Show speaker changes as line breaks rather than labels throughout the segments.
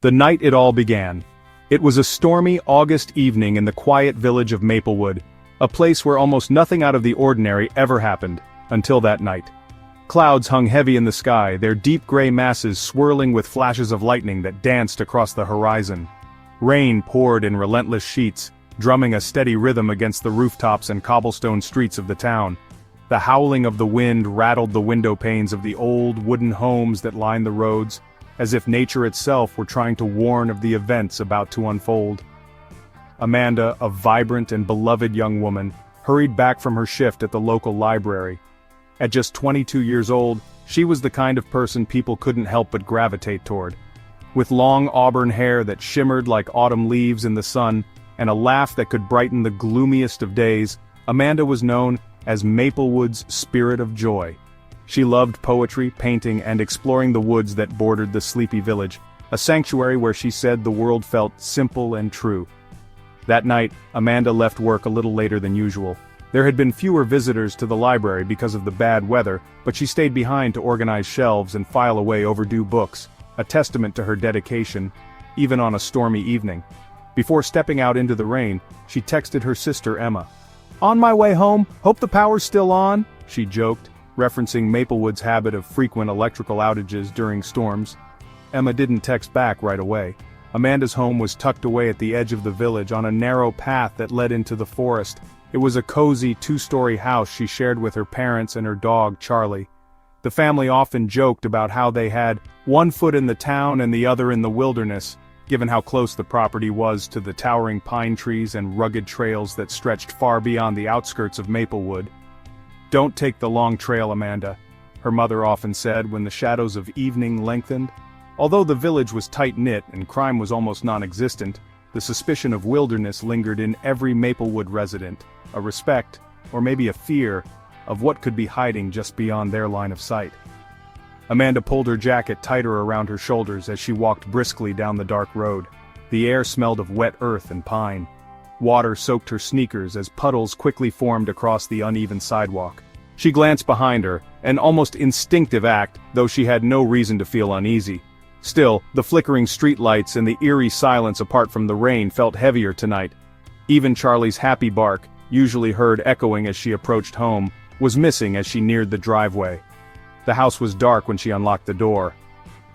The night it all began. It was a stormy August evening in the quiet village of Maplewood, a place where almost nothing out of the ordinary ever happened, until that night. Clouds hung heavy in the sky, their deep gray masses swirling with flashes of lightning that danced across the horizon. Rain poured in relentless sheets, drumming a steady rhythm against the rooftops and cobblestone streets of the town. The howling of the wind rattled the window panes of the old wooden homes that lined the roads, as if nature itself were trying to warn of the events about to unfold. Amanda, a vibrant and beloved young woman, hurried back from her shift at the local library. At just 22 years old, she was the kind of person people couldn't help but gravitate toward. With long auburn hair that shimmered like autumn leaves in the sun, and a laugh that could brighten the gloomiest of days, Amanda was known as Maplewood's Spirit of Joy. She loved poetry, painting, and exploring the woods that bordered the sleepy village, a sanctuary where she said the world felt simple and true. That night, Amanda left work a little later than usual. There had been fewer visitors to the library because of the bad weather, but she stayed behind to organize shelves and file away overdue books, a testament to her dedication, even on a stormy evening. Before stepping out into the rain, she texted her sister Emma. "On my way home, hope the power's still on," she joked, referencing Maplewood's habit of frequent electrical outages during storms. Emma didn't text back right away. Amanda's home was tucked away at the edge of the village on a narrow path that led into the forest. It was a cozy two-story house she shared with her parents and her dog, Charlie. The family often joked about how they had one foot in the town and the other in the wilderness, given how close the property was to the towering pine trees and rugged trails that stretched far beyond the outskirts of Maplewood. "Don't take the long trail, Amanda," her mother often said when the shadows of evening lengthened. Although the village was tight-knit and crime was almost non-existent, the suspicion of wilderness lingered in every Maplewood resident, a respect, or maybe a fear, of what could be hiding just beyond their line of sight. Amanda pulled her jacket tighter around her shoulders as she walked briskly down the dark road. The air smelled of wet earth and pine. Water soaked her sneakers as puddles quickly formed across the uneven sidewalk. She glanced behind her, an almost instinctive act, though she had no reason to feel uneasy. Still, the flickering streetlights and the eerie silence apart from the rain felt heavier tonight. Even Charlie's happy bark, usually heard echoing as she approached home, was missing as she neared the driveway. The house was dark when she unlocked the door.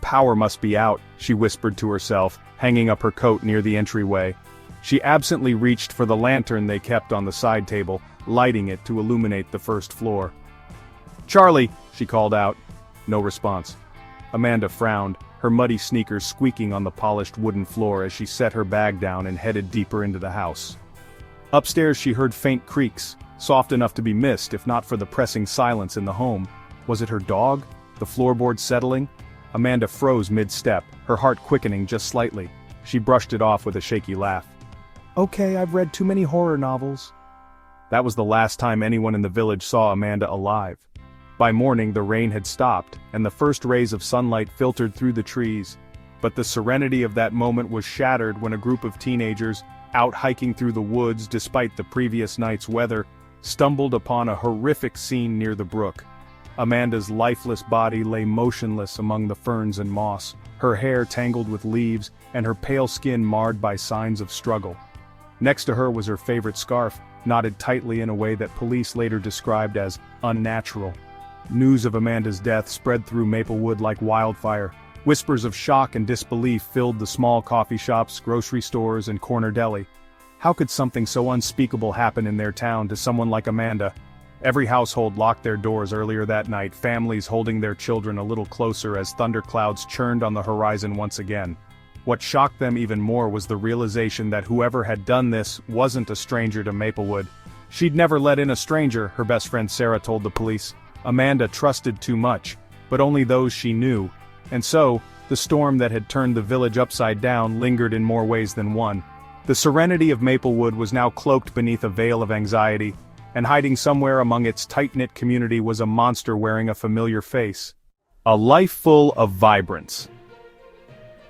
"Power must be out," she whispered to herself, hanging up her coat near the entryway. She absently reached for the lantern they kept on the side table, lighting it to illuminate the first floor. "Charlie!" she called out. No response. Amanda frowned, her muddy sneakers squeaking on the polished wooden floor as she set her bag down and headed deeper into the house. Upstairs she heard faint creaks, soft enough to be missed if not for the pressing silence in the home. Was it her dog? The floorboard settling? Amanda froze mid-step, her heart quickening just slightly. She brushed it off with a shaky laugh. "Okay, I've read too many horror novels." That was the last time anyone in the village saw Amanda alive. By morning the rain had stopped, and the first rays of sunlight filtered through the trees. But the serenity of that moment was shattered when a group of teenagers, out hiking through the woods despite the previous night's weather, stumbled upon a horrific scene near the brook. Amanda's lifeless body lay motionless among the ferns and moss, her hair tangled with leaves, and her pale skin marred by signs of struggle. Next to her was her favorite scarf, knotted tightly in a way that police later described as unnatural. News of Amanda's death spread through Maplewood like wildfire. Whispers of shock and disbelief filled the small coffee shops, grocery stores, and corner deli. How could something so unspeakable happen in their town to someone like Amanda? Every household locked their doors earlier that night, families holding their children a little closer as thunderclouds churned on the horizon once again. What shocked them even more was the realization that whoever had done this wasn't a stranger to Maplewood. She'd never let in a stranger, her best friend Sarah told the police. Amanda trusted too much, but only those she knew. And so, the storm that had turned the village upside down lingered in more ways than one. The serenity of Maplewood was now cloaked beneath a veil of anxiety, and hiding somewhere among its tight-knit community was a monster wearing a familiar face. A life full of vibrance.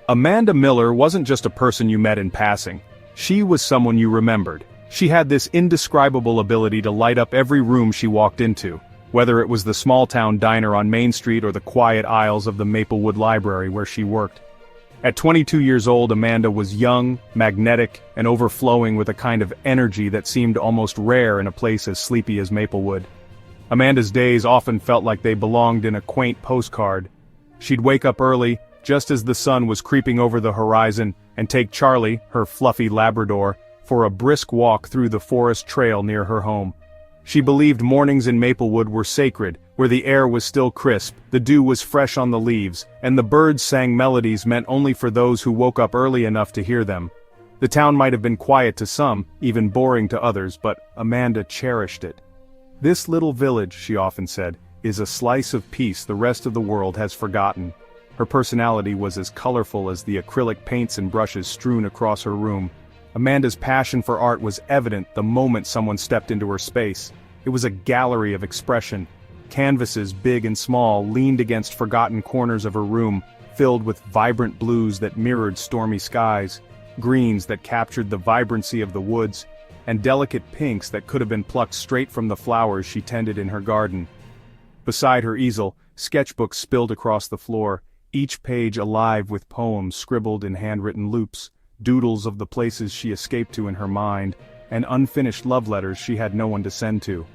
Amanda Miller wasn't just a person you met in passing. She was someone you remembered. She had this indescribable ability to light up every room she walked into, whether it was the small-town diner on Main Street or the quiet aisles of the Maplewood Library where she worked. At 22 years old, Amanda was young, magnetic, and overflowing with a kind of energy that seemed almost rare in a place as sleepy as Maplewood. Amanda's days often felt like they belonged in a quaint postcard. She'd wake up early, just as the sun was creeping over the horizon, and take Charlie, her fluffy Labrador, for a brisk walk through the forest trail near her home. She believed mornings in Maplewood were sacred, where the air was still crisp, the dew was fresh on the leaves, and the birds sang melodies meant only for those who woke up early enough to hear them. The town might have been quiet to some, even boring to others, but Amanda cherished it. "This little village," she often said, "is a slice of peace the rest of the world has forgotten." Her personality was as colorful as the acrylic paints and brushes strewn across her room. Amanda's passion for art was evident the moment someone stepped into her space. It was a gallery of expression. Canvases, big and small, leaned against forgotten corners of her room, filled with vibrant blues that mirrored stormy skies, greens that captured the vibrancy of the woods, and delicate pinks that could have been plucked straight from the flowers she tended in her garden. Beside her easel, sketchbooks spilled across the floor, each page alive with poems scribbled in handwritten loops, doodles of the places she escaped to in her mind, and unfinished love letters she had no one to send to.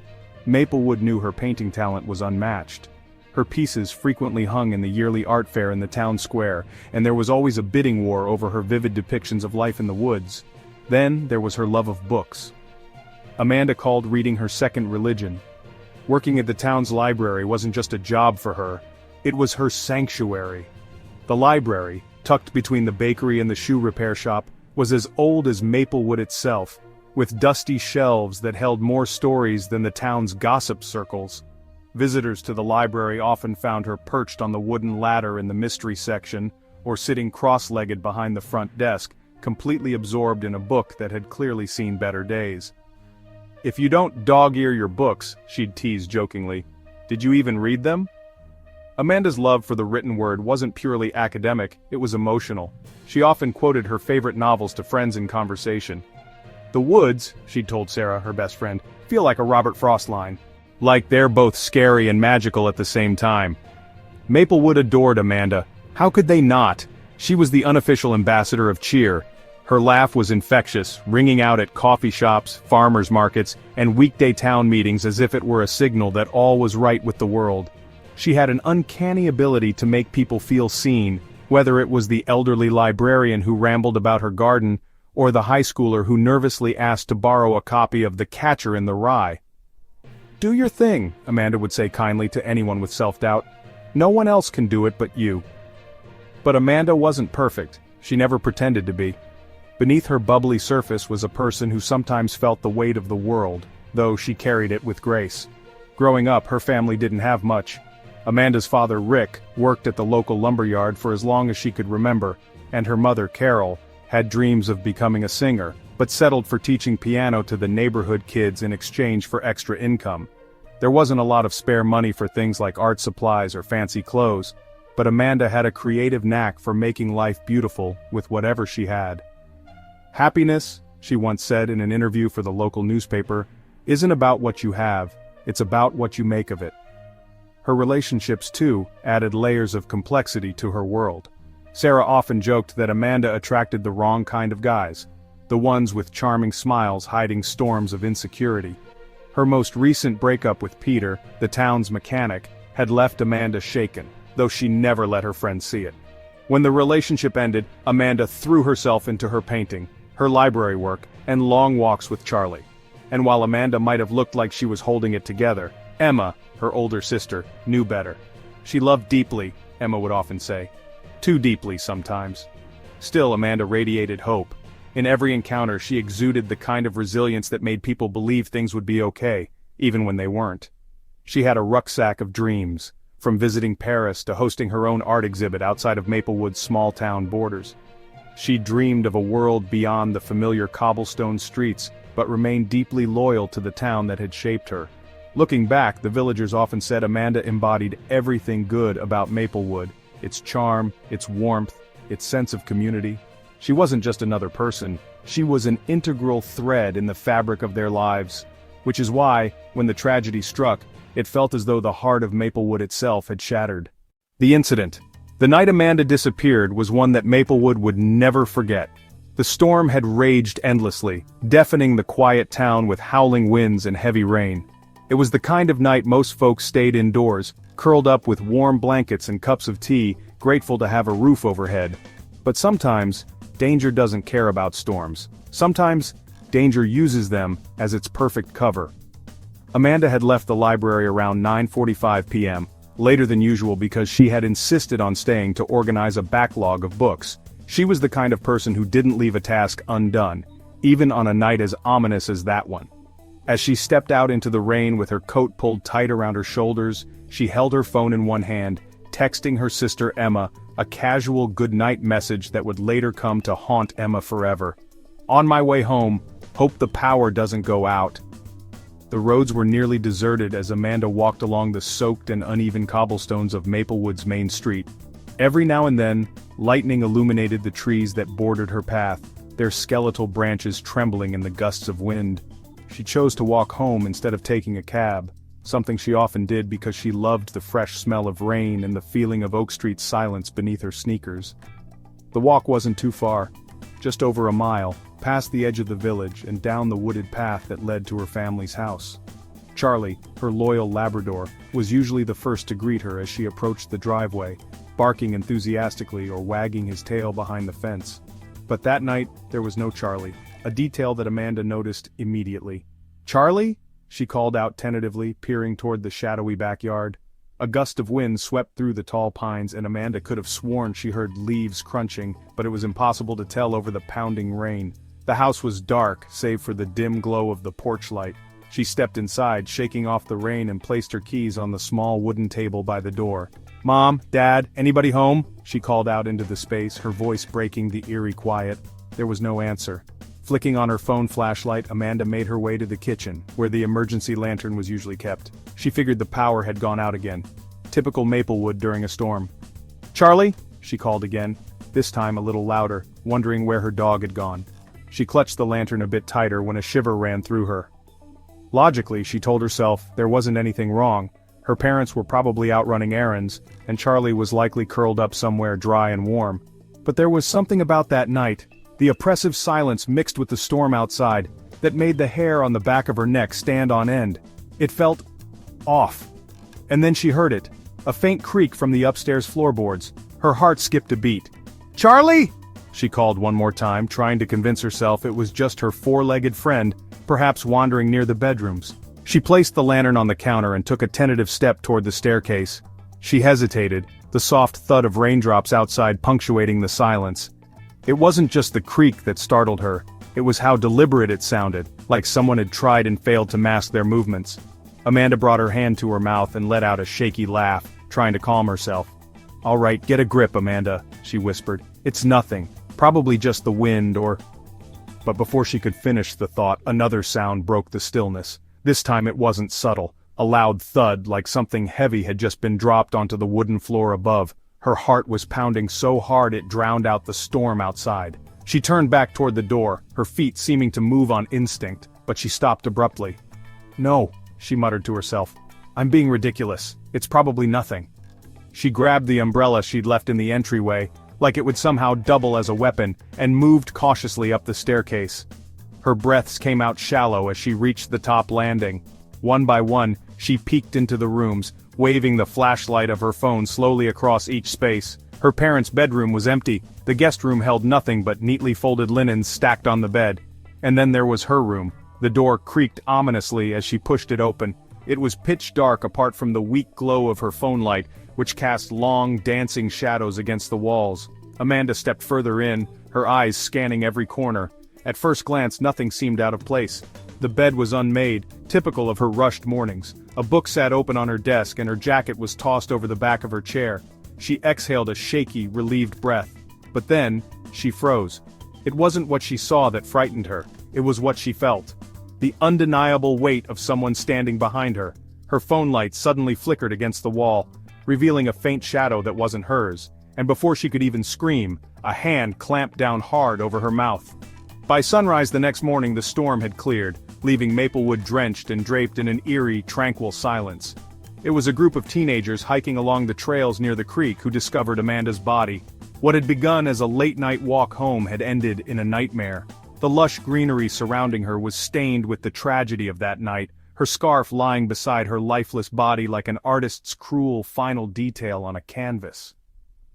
Maplewood knew her painting talent was unmatched. Her pieces frequently hung in the yearly art fair in the town square, and there was always a bidding war over her vivid depictions of life in the woods. Then there was her love of books. Amanda called reading her second religion. Working at the town's library wasn't just a job for her, it was her sanctuary. The library, tucked between the bakery and the shoe repair shop, was as old as Maplewood itself, with dusty shelves that held more stories than the town's gossip circles. Visitors to the library often found her perched on the wooden ladder in the mystery section, or sitting cross-legged behind the front desk, completely absorbed in a book that had clearly seen better days. "If you don't dog-ear your books," she'd tease jokingly, "did you even read them?" Amanda's love for the written word wasn't purely academic, it was emotional. She often quoted her favorite novels to friends in conversation. "The woods," she'd told Sarah, her best friend, "feel like a Robert Frost line. Like they're both scary and magical at the same time." Maplewood adored Amanda. How could they not? She was the unofficial ambassador of cheer. Her laugh was infectious, ringing out at coffee shops, farmers markets, and weekday town meetings as if it were a signal that all was right with the world. She had an uncanny ability to make people feel seen, whether it was the elderly librarian who rambled about her garden, or the high schooler who nervously asked to borrow a copy of The Catcher in the Rye. "Do your thing," Amanda would say kindly to anyone with self-doubt. "No one else can do it but you." But Amanda wasn't perfect. She never pretended to be. Beneath her bubbly surface was a person who sometimes felt the weight of the world, though she carried it with grace. Growing up, her family didn't have much. Amanda's father, Rick, worked at the local lumberyard for as long as she could remember, and her mother, Carol, had dreams of becoming a singer, but settled for teaching piano to the neighborhood kids in exchange for extra income. There wasn't a lot of spare money for things like art supplies or fancy clothes, but Amanda had a creative knack for making life beautiful with whatever she had. "Happiness," she once said in an interview for the local newspaper, "isn't about what you have, it's about what you make of it." Her relationships, too, added layers of complexity to her world. Sarah often joked that Amanda attracted the wrong kind of guys, the ones with charming smiles hiding storms of insecurity. Her most recent breakup with Peter, the town's mechanic, had left Amanda shaken, though she never let her friends see it. When the relationship ended, Amanda threw herself into her painting, her library work, and long walks with Charlie. And while Amanda might have looked like she was holding it together, Emma, her older sister, knew better. She loved deeply, Emma would often say. Too deeply sometimes. Still, Amanda radiated hope. In every encounter, she exuded the kind of resilience that made people believe things would be okay, even when they weren't. She had a rucksack of dreams, from visiting Paris to hosting her own art exhibit outside of Maplewood's small-town borders. She dreamed of a world beyond the familiar cobblestone streets, but remained deeply loyal to the town that had shaped her. Looking back, the villagers often said Amanda embodied everything good about Maplewood, its charm, its warmth, its sense of community. She wasn't just another person, she was an integral thread in the fabric of their lives. Which is why, when the tragedy struck, it felt as though the heart of Maplewood itself had shattered. The incident. The night Amanda disappeared was one that Maplewood would never forget. The storm had raged endlessly, deafening the quiet town with howling winds and heavy rain. It was the kind of night most folks stayed indoors, curled up with warm blankets and cups of tea, grateful to have a roof overhead. But sometimes, danger doesn't care about storms. Sometimes, danger uses them as its perfect cover. Amanda had left the library around 9:45 p.m., later than usual because she had insisted on staying to organize a backlog of books. She was the kind of person who didn't leave a task undone, even on a night as ominous as that one. As she stepped out into the rain with her coat pulled tight around her shoulders, she held her phone in one hand, texting her sister Emma, a casual goodnight message that would later come to haunt Emma forever. "On my way home, hope the power doesn't go out." The roads were nearly deserted as Amanda walked along the soaked and uneven cobblestones of Maplewood's main street. Every now and then, lightning illuminated the trees that bordered her path, their skeletal branches trembling in the gusts of wind. She chose to walk home instead of taking a cab, something she often did because she loved the fresh smell of rain and the feeling of Oak Street's silence beneath her sneakers. The walk wasn't too far, just over a mile, past the edge of the village and down the wooded path that led to her family's house. Charlie, her loyal Labrador, was usually the first to greet her as she approached the driveway, barking enthusiastically or wagging his tail behind the fence. But that night, there was no Charlie, a detail that Amanda noticed immediately. "Charlie?" she called out tentatively, peering toward the shadowy backyard. A gust of wind swept through the tall pines and Amanda could have sworn she heard leaves crunching, but it was impossible to tell over the pounding rain. The house was dark, save for the dim glow of the porch light. She stepped inside, shaking off the rain and placed her keys on the small wooden table by the door. "Mom, Dad, anybody home?" she called out into the space, her voice breaking the eerie quiet. There was no answer. Flicking on her phone flashlight, Amanda made her way to the kitchen, where the emergency lantern was usually kept. She figured the power had gone out again. Typical Maplewood during a storm. "Charlie?" she called again, this time a little louder, wondering where her dog had gone. She clutched the lantern a bit tighter when a shiver ran through her. Logically, she told herself, there wasn't anything wrong. Her parents were probably out running errands, and Charlie was likely curled up somewhere dry and warm. But there was something about that night, the oppressive silence mixed with the storm outside, that made the hair on the back of her neck stand on end. It felt off. And then she heard it, a faint creak from the upstairs floorboards. Her heart skipped a beat. "Charlie?" she called one more time, trying to convince herself it was just her four-legged friend, perhaps wandering near the bedrooms. She placed the lantern on the counter and took a tentative step toward the staircase. She hesitated, the soft thud of raindrops outside punctuating the silence. It wasn't just the creak that startled her, it was how deliberate it sounded, like someone had tried and failed to mask their movements. Amanda brought her hand to her mouth and let out a shaky laugh, trying to calm herself. "All right, get a grip, Amanda," she whispered. "It's nothing. Probably just the wind or—" But before she could finish the thought, another sound broke the stillness. This time it wasn't subtle, a loud thud like something heavy had just been dropped onto the wooden floor above. Her heart was pounding so hard it drowned out the storm outside. She turned back toward the door, her feet seeming to move on instinct, but she stopped abruptly. "No," she muttered to herself. "I'm being ridiculous. It's probably nothing." She grabbed the umbrella she'd left in the entryway, like it would somehow double as a weapon, and moved cautiously up the staircase. Her breaths came out shallow as she reached the top landing. One by one, she peeked into the rooms, waving the flashlight of her phone slowly across each space. Her parents' bedroom was empty, the guest room held nothing but neatly folded linens stacked on the bed. And then there was her room. The door creaked ominously as she pushed it open. It was pitch dark apart from the weak glow of her phone light, which cast long, dancing shadows against the walls. Amanda stepped further in, her eyes scanning every corner. At first glance, nothing seemed out of place. The bed was unmade, typical of her rushed mornings. A book sat open on her desk and her jacket was tossed over the back of her chair. She exhaled a shaky, relieved breath. But then, she froze. It wasn't what she saw that frightened her, it was what she felt. The undeniable weight of someone standing behind her. Her phone light suddenly flickered against the wall, revealing a faint shadow that wasn't hers. And before she could even scream, a hand clamped down hard over her mouth. By sunrise the next morning the storm had cleared, leaving Maplewood drenched and draped in an eerie, tranquil silence. It was a group of teenagers hiking along the trails near the creek who discovered Amanda's body. What had begun as a late-night walk home had ended in a nightmare. The lush greenery surrounding her was stained with the tragedy of that night, her scarf lying beside her lifeless body like an artist's cruel final detail on a canvas.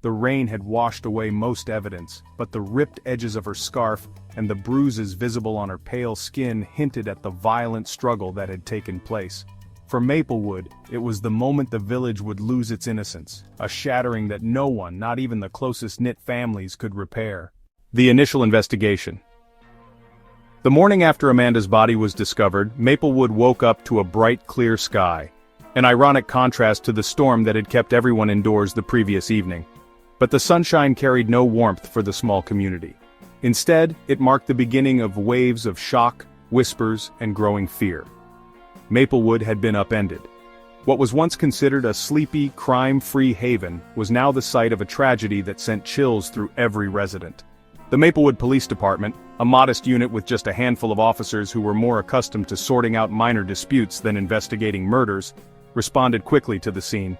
The rain had washed away most evidence, but the ripped edges of her scarf and the bruises visible on her pale skin hinted at the violent struggle that had taken place. For Maplewood, it was the moment the village would lose its innocence, a shattering that no one, not even the closest-knit families, could repair. The initial investigation. The morning after Amanda's body was discovered, Maplewood woke up to a bright, clear sky, an ironic contrast to the storm that had kept everyone indoors the previous evening. But the sunshine carried no warmth for the small community. Instead, it marked the beginning of waves of shock, whispers, and growing fear. Maplewood had been upended. What was once considered a sleepy, crime-free haven was now the site of a tragedy that sent chills through every resident. The Maplewood Police Department, a modest unit with just a handful of officers who were more accustomed to sorting out minor disputes than investigating murders, responded quickly to the scene.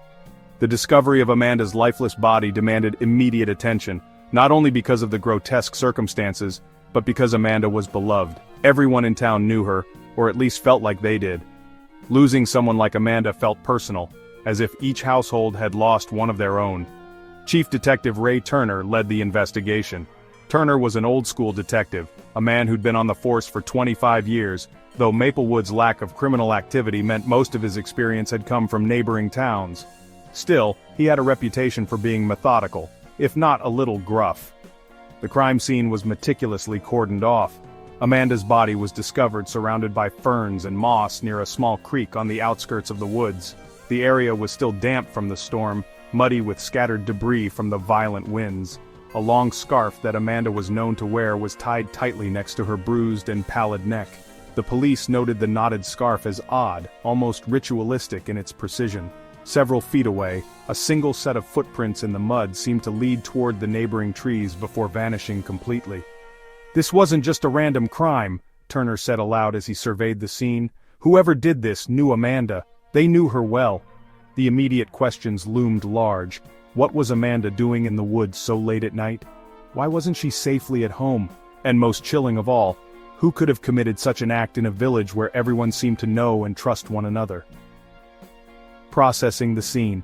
The discovery of Amanda's lifeless body demanded immediate attention, not only because of the grotesque circumstances, but because Amanda was beloved. Everyone in town knew her, or at least felt like they did. Losing someone like Amanda felt personal, as if each household had lost one of their own. Chief Detective Ray Turner led the investigation. Turner was an old-school detective, a man who'd been on the force for 25 years, though Maplewood's lack of criminal activity meant most of his experience had come from neighboring towns. Still, he had a reputation for being methodical, if not a little gruff. The crime scene was meticulously cordoned off. Amanda's body was discovered surrounded by ferns and moss near a small creek on the outskirts of the woods. The area was still damp from the storm, muddy with scattered debris from the violent winds. A long scarf that Amanda was known to wear was tied tightly next to her bruised and pallid neck. The police noted the knotted scarf as odd, almost ritualistic in its precision. Several feet away, a single set of footprints in the mud seemed to lead toward the neighboring trees before vanishing completely. "This wasn't just a random crime," Turner said aloud as he surveyed the scene. "Whoever did this knew Amanda. They knew her well." The immediate questions loomed large. What was Amanda doing in the woods so late at night? Why wasn't she safely at home? And most chilling of all, who could have committed such an act in a village where everyone seemed to know and trust one another? Processing the scene.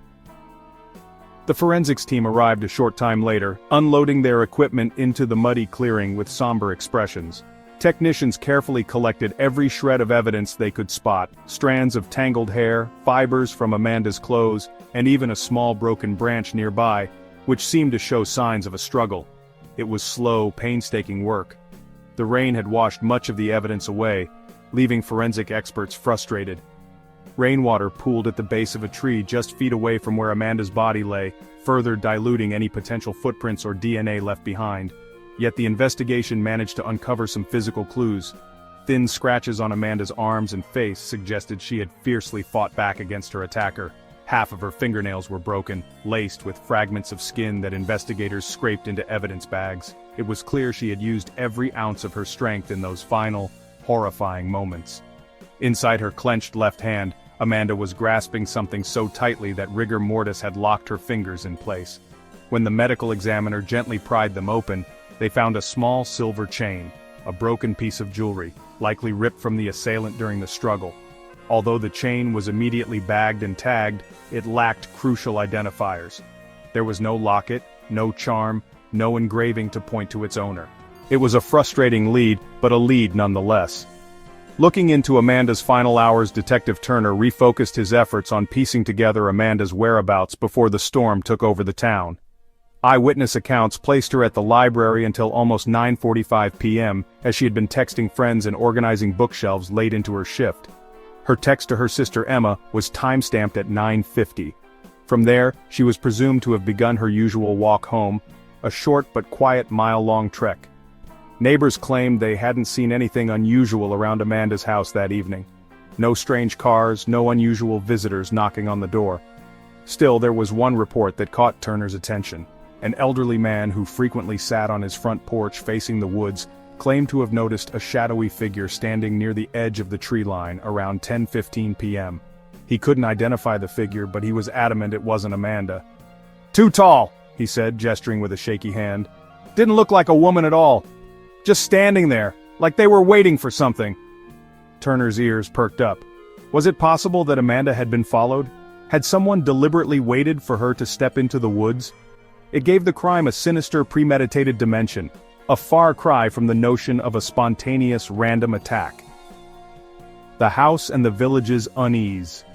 The forensics team arrived a short time later, unloading their equipment into the muddy clearing with somber expressions. Technicians carefully collected every shred of evidence they could spot: strands of tangled hair, fibers from Amanda's clothes, and even a small broken branch nearby, which seemed to show signs of a struggle. It was slow, painstaking work. The rain had washed much of the evidence away, leaving forensic experts frustrated. Rainwater pooled at the base of a tree just feet away from where Amanda's body lay, further diluting any potential footprints or DNA left behind. Yet the investigation managed to uncover some physical clues. Thin scratches on Amanda's arms and face suggested she had fiercely fought back against her attacker. Half of her fingernails were broken, laced with fragments of skin that investigators scraped into evidence bags. It was clear she had used every ounce of her strength in those final, horrifying moments. Inside her clenched left hand, Amanda was grasping something so tightly that rigor mortis had locked her fingers in place. When the medical examiner gently pried them open, they found a small silver chain, a broken piece of jewelry, likely ripped from the assailant during the struggle. Although the chain was immediately bagged and tagged, it lacked crucial identifiers. There was no locket, no charm, no engraving to point to its owner. It was a frustrating lead, but a lead nonetheless. Looking into Amanda's final hours, Detective Turner refocused his efforts on piecing together Amanda's whereabouts before the storm took over the town. Eyewitness accounts placed her at the library until almost 9:45 p.m., as she had been texting friends and organizing bookshelves late into her shift. Her text to her sister Emma was time-stamped at 9:50. From there, she was presumed to have begun her usual walk home, a short but quiet mile-long trek. Neighbors claimed they hadn't seen anything unusual around Amanda's house that evening. No strange cars, no unusual visitors knocking on the door. Still, there was one report that caught Turner's attention. An elderly man who frequently sat on his front porch facing the woods claimed to have noticed a shadowy figure standing near the edge of the tree line around 10:15 p.m. He couldn't identify the figure, but he was adamant it wasn't Amanda. "Too tall," he said, gesturing with a shaky hand. "Didn't look like a woman at all. Just standing there, like they were waiting for something." Turner's ears perked up. Was it possible that Amanda had been followed? Had someone deliberately waited for her to step into the woods? It gave the crime a sinister, premeditated dimension, a far cry from the notion of a spontaneous, random attack. The house and the village's unease.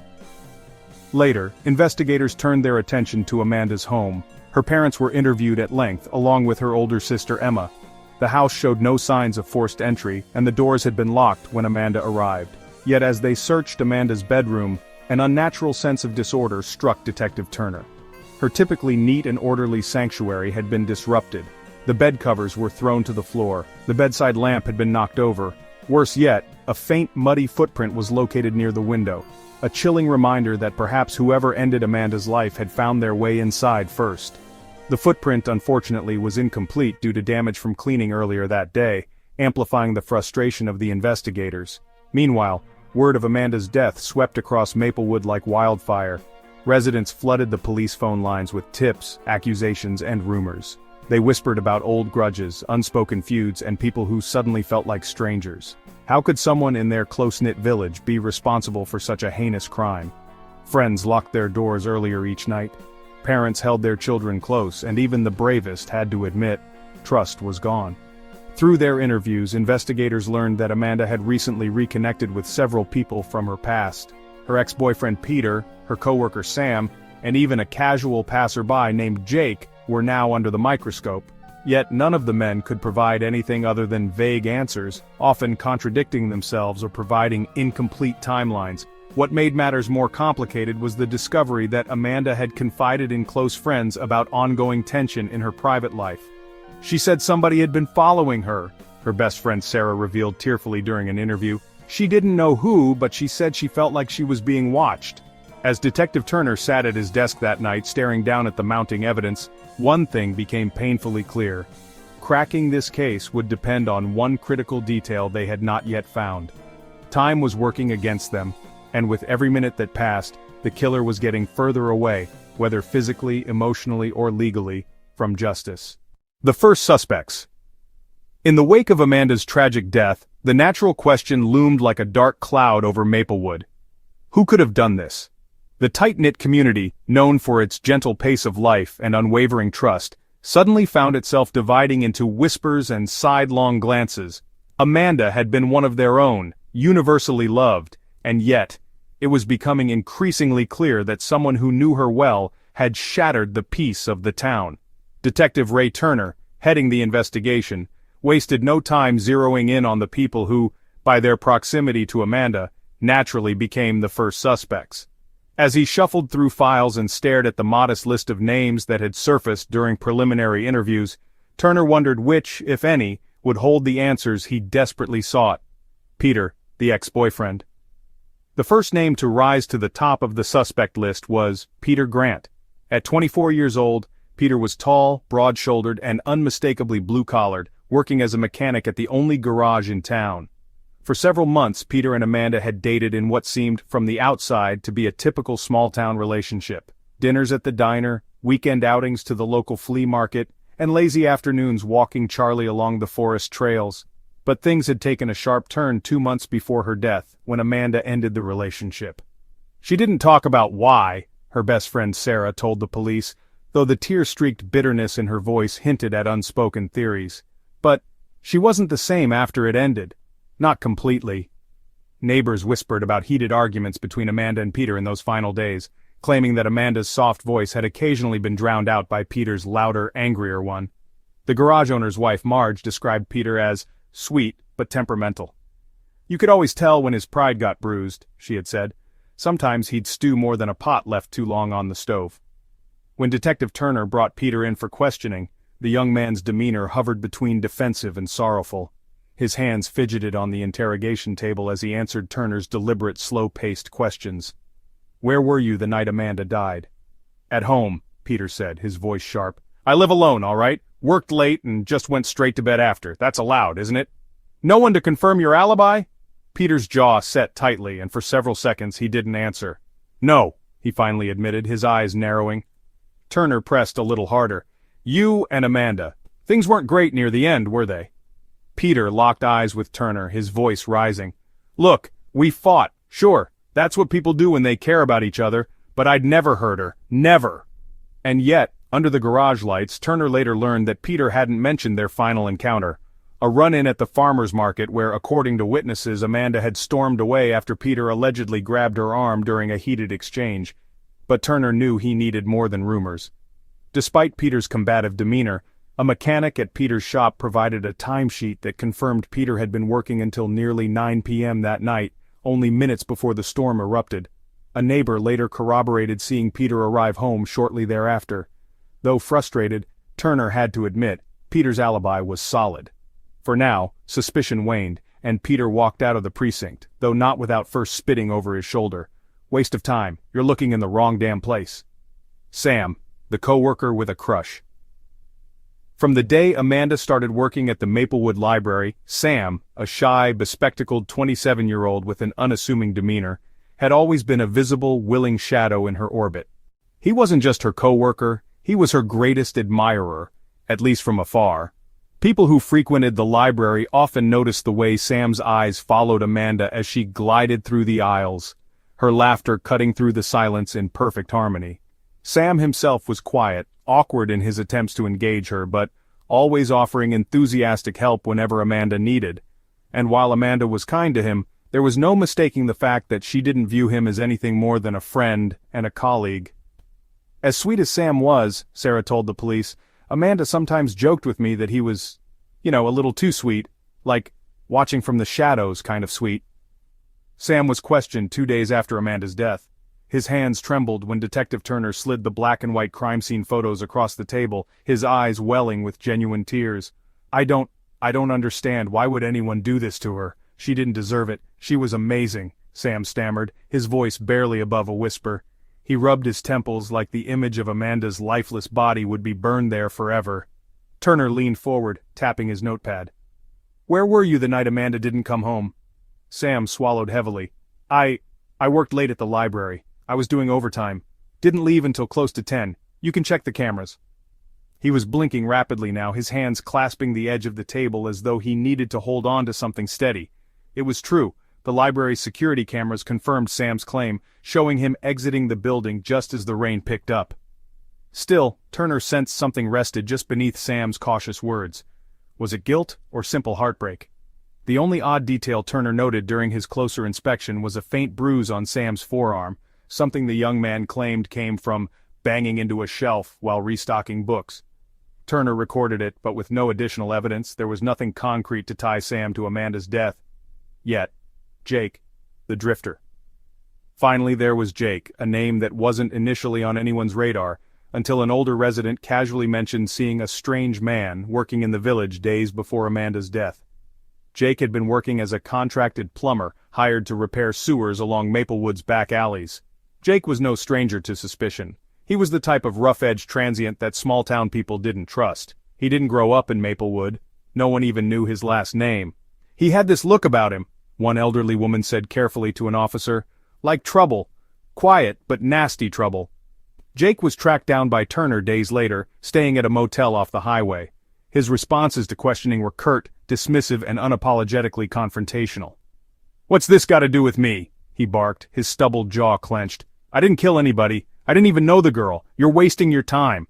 Later, investigators turned their attention to Amanda's home. Her parents were interviewed at length, along with her older sister Emma. The house showed no signs of forced entry, and the doors had been locked when Amanda arrived. Yet as they searched Amanda's bedroom, an unnatural sense of disorder struck Detective Turner. Her typically neat and orderly sanctuary had been disrupted. The bed covers were thrown to the floor, the bedside lamp had been knocked over. Worse yet, a faint muddy footprint was located near the window, a chilling reminder that perhaps whoever ended Amanda's life had found their way inside first. The footprint unfortunately was incomplete due to damage from cleaning earlier that day, amplifying the frustration of the investigators. Meanwhile, word of Amanda's death swept across Maplewood like wildfire. Residents flooded the police phone lines with tips, accusations, and rumors. They whispered about old grudges, unspoken feuds, and people who suddenly felt like strangers. How could someone in their close-knit village be responsible for such a heinous crime? Friends locked their doors earlier each night. Parents held their children close, and even the bravest had to admit, trust was gone. Through their interviews, investigators learned that Amanda had recently reconnected with several people from her past. Her ex-boyfriend Peter, her coworker Sam, and even a casual passerby named Jake were now under the microscope. Yet none of the men could provide anything other than vague answers, often contradicting themselves or providing incomplete timelines. What made matters more complicated was the discovery that Amanda had confided in close friends about ongoing tension in her private life. She said somebody had been following her, her best friend Sarah revealed tearfully during an interview. She didn't know who, but she said she felt like she was being watched. As Detective Turner sat at his desk that night staring down at the mounting evidence, one thing became painfully clear. Cracking this case would depend on one critical detail they had not yet found. Time was working against them, and with every minute that passed, the killer was getting further away, whether physically, emotionally, or legally, from justice. The first suspects. In the wake of Amanda's tragic death, the natural question loomed like a dark cloud over Maplewood. Who could have done this? The tight-knit community, known for its gentle pace of life and unwavering trust, suddenly found itself dividing into whispers and sidelong glances. Amanda had been one of their own, universally loved, and yet, it was becoming increasingly clear that someone who knew her well had shattered the peace of the town. Detective Ray Turner, heading the investigation, wasted no time zeroing in on the people who, by their proximity to Amanda, naturally became the first suspects. As he shuffled through files and stared at the modest list of names that had surfaced during preliminary interviews, Turner wondered which, if any, would hold the answers he desperately sought. Peter, the ex-boyfriend. The first name to rise to the top of the suspect list was Peter Grant. At 24 years old, Peter was tall, broad-shouldered, and unmistakably blue-collared, working as a mechanic at the only garage in town. For several months, Peter and Amanda had dated in what seemed, from the outside, to be a typical small-town relationship. Dinners at the diner, weekend outings to the local flea market, and lazy afternoons walking Charlie along the forest trails. But things had taken a sharp turn 2 months before her death, when Amanda ended the relationship. She didn't talk about why, her best friend Sarah told the police, though the tear-streaked bitterness in her voice hinted at unspoken theories. But she wasn't the same after it ended. Not completely. Neighbors whispered about heated arguments between Amanda and Peter in those final days, claiming that Amanda's soft voice had occasionally been drowned out by Peter's louder, angrier one. The garage owner's wife Marge described Peter as sweet but temperamental. You could always tell when his pride got bruised, she had said. Sometimes he'd stew more than a pot left too long on the stove. When Detective Turner brought Peter in for questioning, the young man's demeanor hovered between defensive and sorrowful. His hands fidgeted on the interrogation table as he answered Turner's deliberate, slow-paced questions. "Where were you the night Amanda died?" "At home," Peter said, his voice sharp. "I live alone, all right? Worked late and just went straight to bed after. That's allowed, isn't it?" "No one to confirm your alibi?" Peter's jaw set tightly, and for several seconds he didn't answer. "No," he finally admitted, his eyes narrowing. Turner pressed a little harder. "You and Amanda. Things weren't great near the end, were they?" Peter locked eyes with Turner, his voice rising. "Look, we fought, sure, that's what people do when they care about each other, but I'd never hurt her, never." And yet, under the garage lights, Turner later learned that Peter hadn't mentioned their final encounter. A run-in at the farmer's market where, according to witnesses, Amanda had stormed away after Peter allegedly grabbed her arm during a heated exchange. But Turner knew he needed more than rumors. Despite Peter's combative demeanor, a mechanic at Peter's shop provided a timesheet that confirmed Peter had been working until nearly 9 p.m. that night, only minutes before the storm erupted. A neighbor later corroborated seeing Peter arrive home shortly thereafter. Though frustrated, Turner had to admit, Peter's alibi was solid. For now, suspicion waned, and Peter walked out of the precinct, though not without first spitting over his shoulder. "Waste of time, you're looking in the wrong damn place." Sam, the co-worker with a crush. From the day Amanda started working at the Maplewood Library, Sam, a shy, bespectacled 27-year-old with an unassuming demeanor, had always been a visible, willing shadow in her orbit. He wasn't just her co-worker, he was her greatest admirer, at least from afar. People who frequented the library often noticed the way Sam's eyes followed Amanda as she glided through the aisles, her laughter cutting through the silence in perfect harmony. Sam himself was quiet, awkward in his attempts to engage her, but always offering enthusiastic help whenever Amanda needed. And while Amanda was kind to him, there was no mistaking the fact that she didn't view him as anything more than a friend and a colleague. As sweet as Sam was, Sarah told the police, Amanda sometimes joked with me that he was, a little too sweet, like watching from the shadows kind of sweet. Sam was questioned 2 days after Amanda's death. His hands trembled when Detective Turner slid the black and white crime scene photos across the table, his eyes welling with genuine tears. I don't understand. Why would anyone do this to her? She didn't deserve it. She was amazing," Sam stammered, his voice barely above a whisper. He rubbed his temples like the image of Amanda's lifeless body would be burned there forever. Turner leaned forward, tapping his notepad. "Where were you the night Amanda didn't come home?" Sam swallowed heavily. I worked late at the library. I was doing overtime. Didn't leave until close to 10. You can check the cameras." He was blinking rapidly now, his hands clasping the edge of the table as though he needed to hold on to something steady. It was true. The library's security cameras confirmed Sam's claim, showing him exiting the building just as the rain picked up. Still, Turner sensed something rested just beneath Sam's cautious words. Was it guilt or simple heartbreak? The only odd detail Turner noted during his closer inspection was a faint bruise on Sam's forearm, something the young man claimed came from banging into a shelf while restocking books. Turner recorded it, but with no additional evidence, there was nothing concrete to tie Sam to Amanda's death. Yet, Jake, the drifter. Finally there was Jake, a name that wasn't initially on anyone's radar, until an older resident casually mentioned seeing a strange man working in the village days before Amanda's death. Jake had been working as a contracted plumber, hired to repair sewers along Maplewood's back alleys. Jake was no stranger to suspicion. He was the type of rough-edged transient that small-town people didn't trust. He didn't grow up in Maplewood. No one even knew his last name. He had this look about him, one elderly woman said carefully to an officer. Like trouble. Quiet, but nasty trouble. Jake was tracked down by Turner days later, staying at a motel off the highway. His responses to questioning were curt, dismissive, and unapologetically confrontational. "What's this got to do with me?" he barked, his stubbled jaw clenched. "I didn't kill anybody. I didn't even know the girl. You're wasting your time."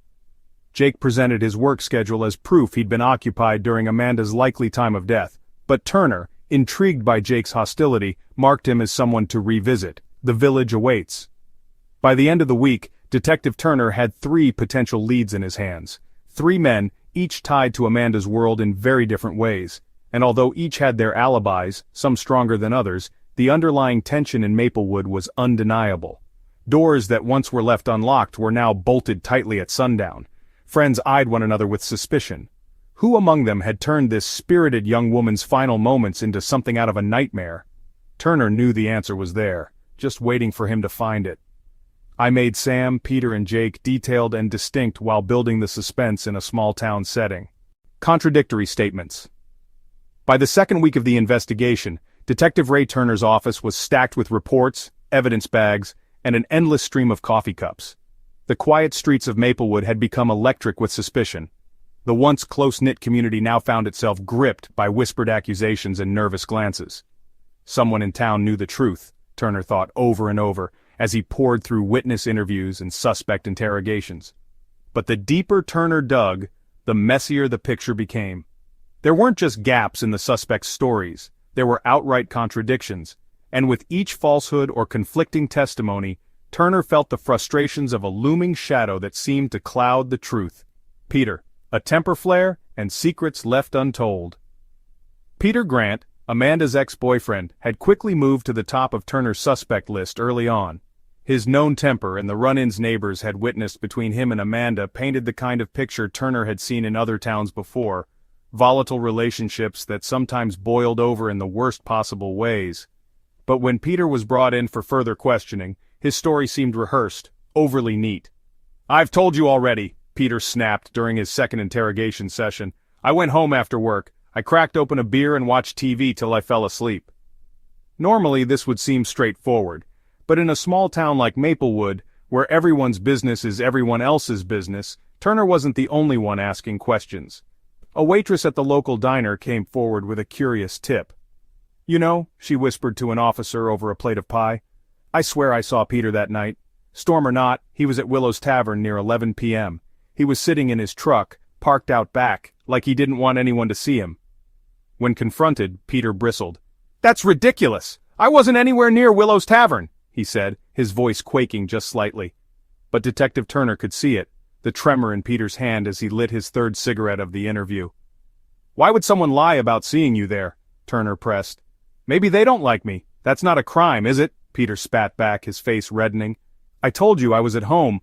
Jake presented his work schedule as proof he'd been occupied during Amanda's likely time of death, but Turner, intrigued by Jake's hostility, marked him as someone to revisit. The village awaits. By the end of the week, Detective Turner had 3 potential leads in his hands. 3 men, each tied to Amanda's world in very different ways, and although each had their alibis, some stronger than others, the underlying tension in Maplewood was undeniable. Doors that once were left unlocked were now bolted tightly at sundown. Friends eyed one another with suspicion. Who among them had turned this spirited young woman's final moments into something out of a nightmare? Turner knew the answer was there, just waiting for him to find it. I made Sam, Peter, and Jake detailed and distinct while building the suspense in a small-town setting. Contradictory statements. By the second week of the investigation, Detective Ray Turner's office was stacked with reports, evidence bags, and an endless stream of coffee cups. The quiet streets of Maplewood had become electric with suspicion. The once close-knit community now found itself gripped by whispered accusations and nervous glances. Someone in town knew the truth, Turner thought over and over, as he pored through witness interviews and suspect interrogations. But the deeper Turner dug, the messier the picture became. There weren't just gaps in the suspect's stories, there were outright contradictions, and with each falsehood or conflicting testimony, Turner felt the frustrations of a looming shadow that seemed to cloud the truth. Peter, a temper flare, and secrets left untold. Peter Grant, Amanda's ex-boyfriend, had quickly moved to the top of Turner's suspect list early on. His known temper and the run-ins neighbors had witnessed between him and Amanda painted the kind of picture Turner had seen in other towns before, volatile relationships that sometimes boiled over in the worst possible ways. But when Peter was brought in for further questioning, his story seemed rehearsed, overly neat. "I've told you already," Peter snapped during his second interrogation session. "I went home after work. I cracked open a beer and watched TV till I fell asleep." Normally this would seem straightforward, but in a small town like Maplewood, where everyone's business is everyone else's business, Turner wasn't the only one asking questions. A waitress at the local diner came forward with a curious tip. "You know," she whispered to an officer over a plate of pie, "I swear I saw Peter that night. Storm or not, he was at Willow's Tavern near 11 p.m. He was sitting in his truck, parked out back, like he didn't want anyone to see him." When confronted, Peter bristled. "That's ridiculous! I wasn't anywhere near Willow's Tavern," he said, his voice quaking just slightly. But Detective Turner could see it, the tremor in Peter's hand as he lit his third cigarette of the interview. "Why would someone lie about seeing you there?" Turner pressed. "Maybe they don't like me. That's not a crime, is it?" Peter spat back, his face reddening. "I told you I was at home."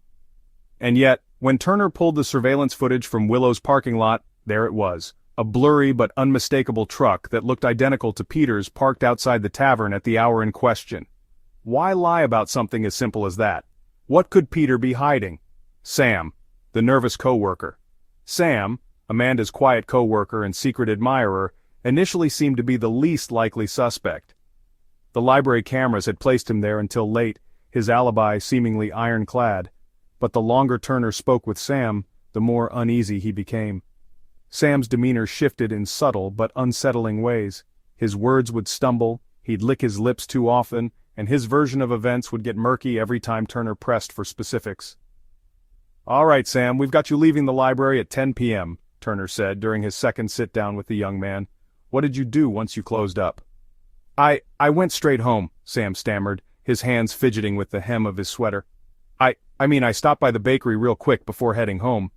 And yet, when Turner pulled the surveillance footage from Willow's parking lot, there it was, a blurry but unmistakable truck that looked identical to Peter's parked outside the tavern at the hour in question. Why lie about something as simple as that? What could Peter be hiding? Sam, the nervous co-worker. Sam, Amanda's quiet co-worker and secret admirer, initially seemed to be the least likely suspect. The library cameras had placed him there until late, his alibi seemingly ironclad. But the longer Turner spoke with Sam, the more uneasy he became. Sam's demeanor shifted in subtle but unsettling ways. His words would stumble, he'd lick his lips too often, and his version of events would get murky every time Turner pressed for specifics. "All right, Sam, we've got you leaving the library at 10 p.m., Turner said during his second sit-down with the young man. "What did you do once you closed up?" I went straight home," Sam stammered, his hands fidgeting with the hem of his sweater. I stopped by the bakery real quick before heading home."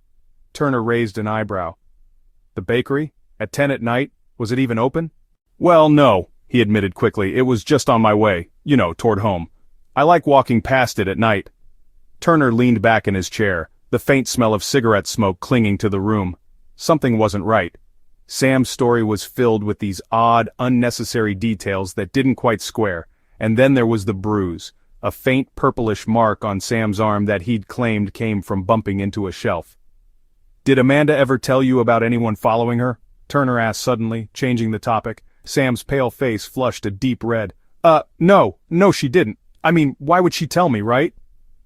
Turner raised an eyebrow. "The bakery? At 10 at night? Was it even open?" "Well, no," he admitted quickly. "It was just on my way, toward home. I like walking past it at night." Turner leaned back in his chair, the faint smell of cigarette smoke clinging to the room. Something wasn't right. Sam's story was filled with these odd, unnecessary details that didn't quite square, and then there was the bruise, a faint purplish mark on Sam's arm that he'd claimed came from bumping into a shelf. "Did Amanda ever tell you about anyone following her?" Turner asked suddenly, changing the topic. Sam's pale face flushed a deep red. No, she didn't. Why would she tell me, right?"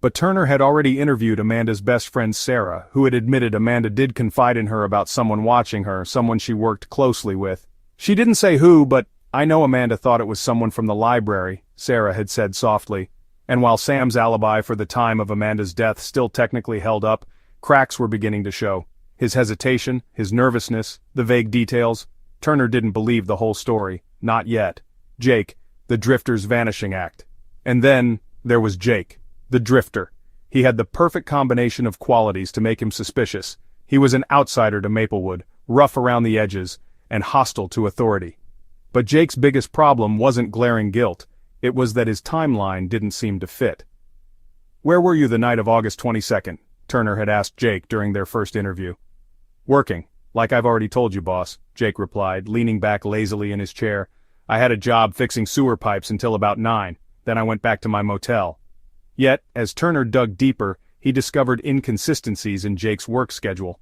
But Turner had already interviewed Amanda's best friend Sarah, who had admitted Amanda did confide in her about someone watching her, someone she worked closely with. "She didn't say who, but I know Amanda thought it was someone from the library," Sarah had said softly. And while Sam's alibi for the time of Amanda's death still technically held up, cracks were beginning to show. His hesitation, his nervousness, the vague details. Turner didn't believe the whole story. Not yet. Jake, the drifter's vanishing act. And then, there was Jake, the drifter. He had the perfect combination of qualities to make him suspicious. He was an outsider to Maplewood, rough around the edges, and hostile to authority. But Jake's biggest problem wasn't glaring guilt. It was that his timeline didn't seem to fit. "Where were you the night of August 22nd? Turner had asked Jake during their first interview. "Working, like I've already told you, boss," Jake replied, leaning back lazily in his chair. "I had a job fixing sewer pipes until about 9, then I went back to my motel." Yet, as Turner dug deeper, he discovered inconsistencies in Jake's work schedule.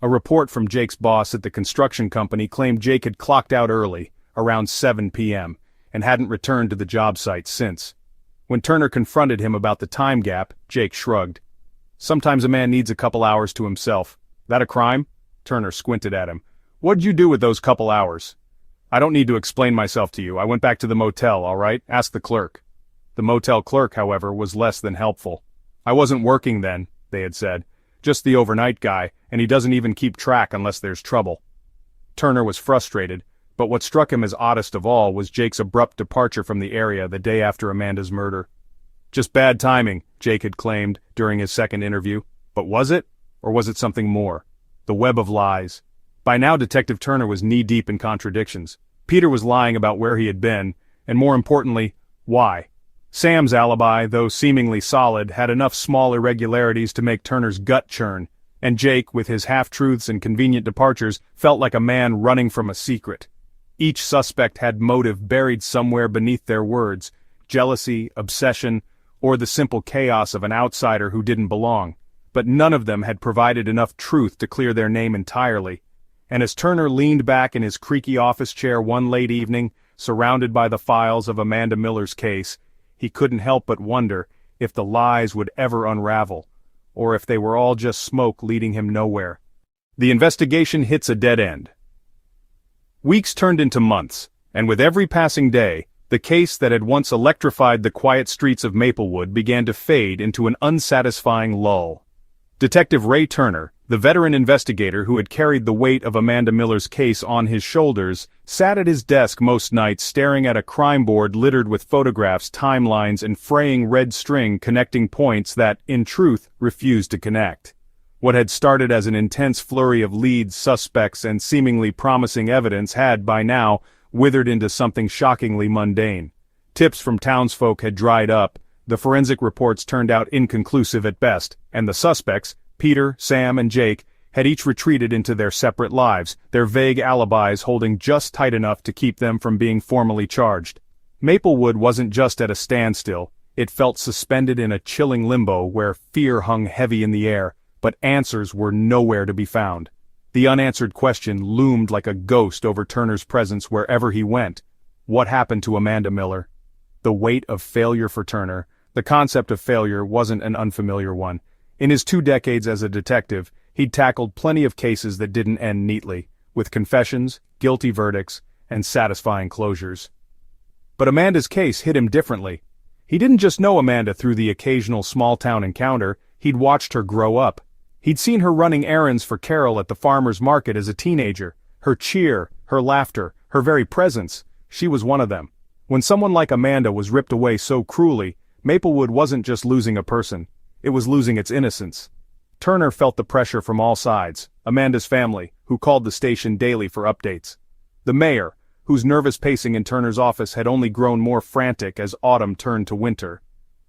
A report from Jake's boss at the construction company claimed Jake had clocked out early, around 7 p.m., and hadn't returned to the job site since. When Turner confronted him about the time gap, Jake shrugged. Sometimes a man needs a couple hours to himself. That a crime? Turner squinted at him. What'd you do with those couple hours? I don't need to explain myself to you. I went back to the motel, all right? Ask the clerk. The motel clerk, however, was less than helpful. I wasn't working then, they had said. Just the overnight guy, and he doesn't even keep track unless there's trouble. Turner was frustrated, but what struck him as oddest of all was Jake's abrupt departure from the area the day after Amanda's murder. Just bad timing, Jake had claimed during his second interview. But was it? Or was it something more? The web of lies. By now Detective Turner was knee-deep in contradictions. Peter was lying about where he had been, and more importantly, why. Sam's alibi, though seemingly solid, had enough small irregularities to make Turner's gut churn, and Jake, with his half-truths and convenient departures, felt like a man running from a secret. Each suspect had motive buried somewhere beneath their words: jealousy, obsession, or the simple chaos of an outsider who didn't belong. But none of them had provided enough truth to clear their name entirely. And as Turner leaned back in his creaky office chair one late evening, surrounded by the files of Amanda Miller's case, he couldn't help but wonder if the lies would ever unravel, or if they were all just smoke leading him nowhere. The investigation hits a dead end. Weeks turned into months, and with every passing day, the case that had once electrified the quiet streets of Maplewood began to fade into an unsatisfying lull. Detective Ray Turner, the veteran investigator who had carried the weight of Amanda Miller's case on his shoulders, sat at his desk most nights staring at a crime board littered with photographs, timelines, and fraying red string connecting points that, in truth, refused to connect. What had started as an intense flurry of leads, suspects, and seemingly promising evidence had, by now, withered into something shockingly mundane. Tips from townsfolk had dried up, the forensic reports turned out inconclusive at best, and the suspects, Peter, Sam, and Jake, had each retreated into their separate lives, their vague alibis holding just tight enough to keep them from being formally charged. Maplewood wasn't just at a standstill, it felt suspended in a chilling limbo where fear hung heavy in the air, but answers were nowhere to be found. The unanswered question loomed like a ghost over Turner's presence wherever he went. What happened to Amanda Miller? The weight of failure for Turner. The concept of failure wasn't an unfamiliar one. In his 2 decades as a detective, he'd tackled plenty of cases that didn't end neatly, with confessions, guilty verdicts, and satisfying closures. But Amanda's case hit him differently. He didn't just know Amanda through the occasional small-town encounter, he'd watched her grow up. He'd seen her running errands for Carol at the farmer's market as a teenager. Her cheer, her laughter, her very presence, she was one of them. When someone like Amanda was ripped away so cruelly, Maplewood wasn't just losing a person, it was losing its innocence. Turner felt the pressure from all sides: Amanda's family, who called the station daily for updates; the mayor, whose nervous pacing in Turner's office had only grown more frantic as autumn turned to winter;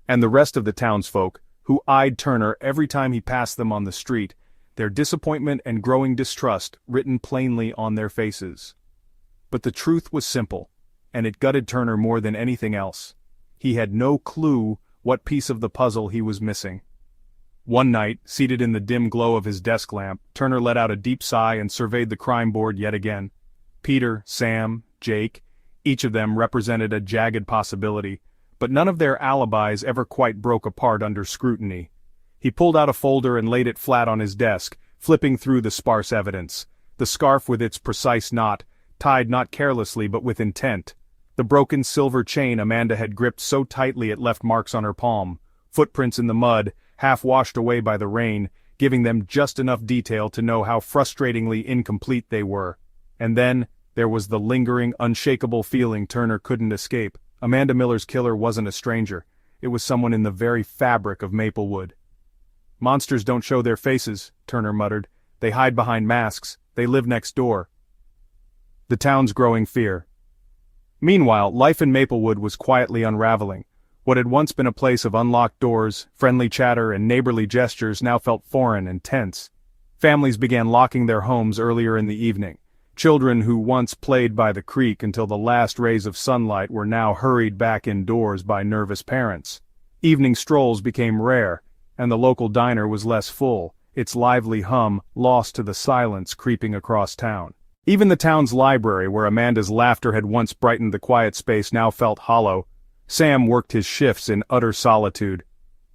and the rest of the townsfolk, who eyed Turner every time he passed them on the street, their disappointment and growing distrust written plainly on their faces. But the truth was simple, and it gutted Turner more than anything else. He had no clue what piece of the puzzle he was missing. One night, seated in the dim glow of his desk lamp, Turner let out a deep sigh and surveyed the crime board yet again. Peter, Sam, Jake, each of them represented a jagged possibility, but none of their alibis ever quite broke apart under scrutiny. He pulled out a folder and laid it flat on his desk, flipping through the sparse evidence. The scarf with its precise knot, tied not carelessly but with intent. The broken silver chain Amanda had gripped so tightly it left marks on her palm. Footprints in the mud, half washed away by the rain, giving them just enough detail to know how frustratingly incomplete they were. And then, there was the lingering, unshakable feeling Turner couldn't escape. Amanda Miller's killer wasn't a stranger. It was someone in the very fabric of Maplewood. "Monsters don't show their faces," Turner muttered. "They hide behind masks. They live next door." The town's growing fear. Meanwhile, life in Maplewood was quietly unraveling. What had once been a place of unlocked doors, friendly chatter, and neighborly gestures now felt foreign and tense. Families began locking their homes earlier in the evening. Children who once played by the creek until the last rays of sunlight were now hurried back indoors by nervous parents. Evening strolls became rare, and the local diner was less full, its lively hum lost to the silence creeping across town. Even the town's library, where Amanda's laughter had once brightened the quiet space, now felt hollow. Sam worked his shifts in utter solitude.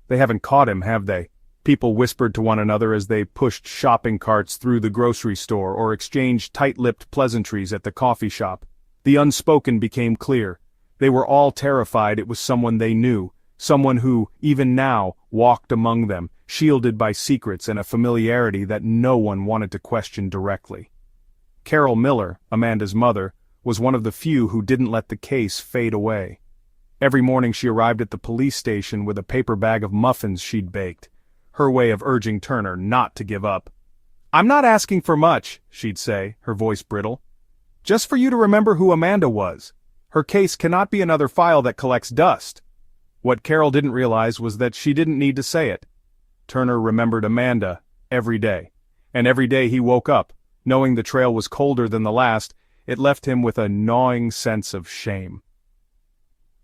"They haven't caught him, have they?" people whispered to one another as they pushed shopping carts through the grocery store or exchanged tight-lipped pleasantries at the coffee shop. The unspoken became clear. They were all terrified it was someone they knew, someone who, even now, walked among them, shielded by secrets and a familiarity that no one wanted to question directly. Carol Miller, Amanda's mother, was one of the few who didn't let the case fade away. Every morning she arrived at the police station with a paper bag of muffins she'd baked, her way of urging Turner not to give up. "I'm not asking for much," she'd say, her voice brittle. "Just for you to remember who Amanda was. Her case cannot be another file that collects dust." What Carol didn't realize was that she didn't need to say it. Turner remembered Amanda every day. And every day he woke up, knowing the trail was colder than the last, it left him with a gnawing sense of shame.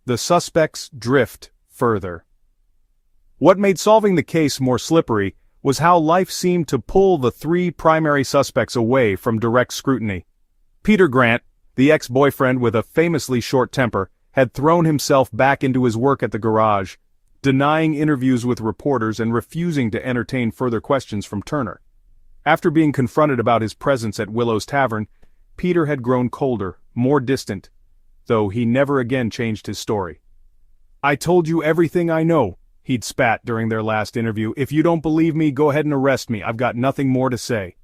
The suspects drift further. What made solving the case more slippery was how life seemed to pull the three primary suspects away from direct scrutiny. Peter Grant, the ex-boyfriend with a famously short temper, had thrown himself back into his work at the garage, denying interviews with reporters and refusing to entertain further questions from Turner. After being confronted about his presence at Willow's Tavern, Peter had grown colder, more distant, though he never again changed his story. "I told you everything I know," he'd spat during their last interview. "If you don't believe me, go ahead and arrest me. I've got nothing more to say."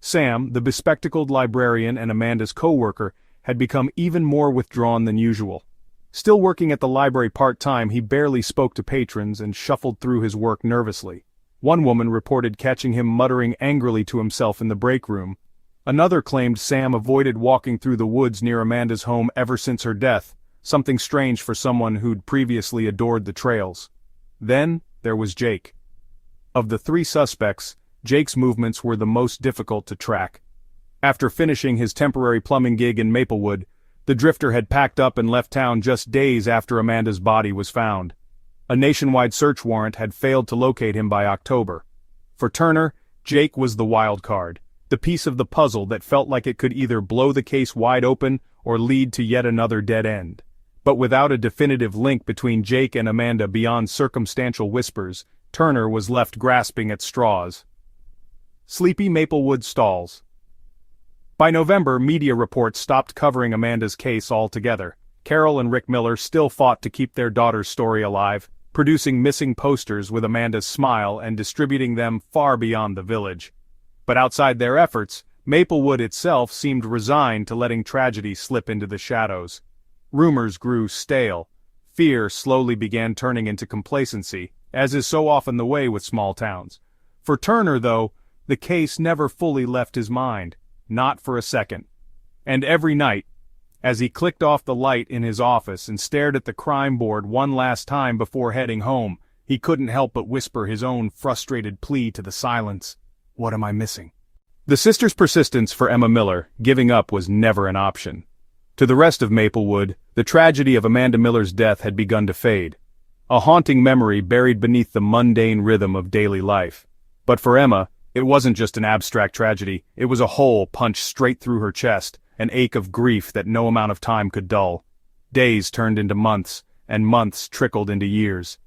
Sam, the bespectacled librarian and Amanda's co-worker, had become even more withdrawn than usual. Still working at the library part-time, he barely spoke to patrons and shuffled through his work nervously. One woman reported catching him muttering angrily to himself in the break room. Another claimed Sam avoided walking through the woods near Amanda's home ever since her death, something strange for someone who'd previously adored the trails. Then, there was Jake. Of the three suspects, Jake's movements were the most difficult to track. After finishing his temporary plumbing gig in Maplewood, the drifter had packed up and left town just days after Amanda's body was found. A nationwide search warrant had failed to locate him by October. For Turner, Jake was the wild card, the piece of the puzzle that felt like it could either blow the case wide open or lead to yet another dead end. But without a definitive link between Jake and Amanda beyond circumstantial whispers, Turner was left grasping at straws. Sleepy Maplewood Stalls. By November, media reports stopped covering Amanda's case altogether. Carol and Rick Miller still fought to keep their daughter's story alive, producing missing posters with Amanda's smile and distributing them far beyond the village. But outside their efforts, Maplewood itself seemed resigned to letting tragedy slip into the shadows. Rumors grew stale. Fear slowly began turning into complacency, as is so often the way with small towns. For Turner, though, the case never fully left his mind, not for a second. And every night, as he clicked off the light in his office and stared at the crime board one last time before heading home, he couldn't help but whisper his own frustrated plea to the silence. "What am I missing?" The sisters' persistence for Emma Miller, giving up was never an option. To the rest of Maplewood, the tragedy of Amanda Miller's death had begun to fade. A haunting memory buried beneath the mundane rhythm of daily life. But for Emma, it wasn't just an abstract tragedy, it was a hole punched straight through her chest, an ache of grief that no amount of time could dull. Days turned into months, and months trickled into years.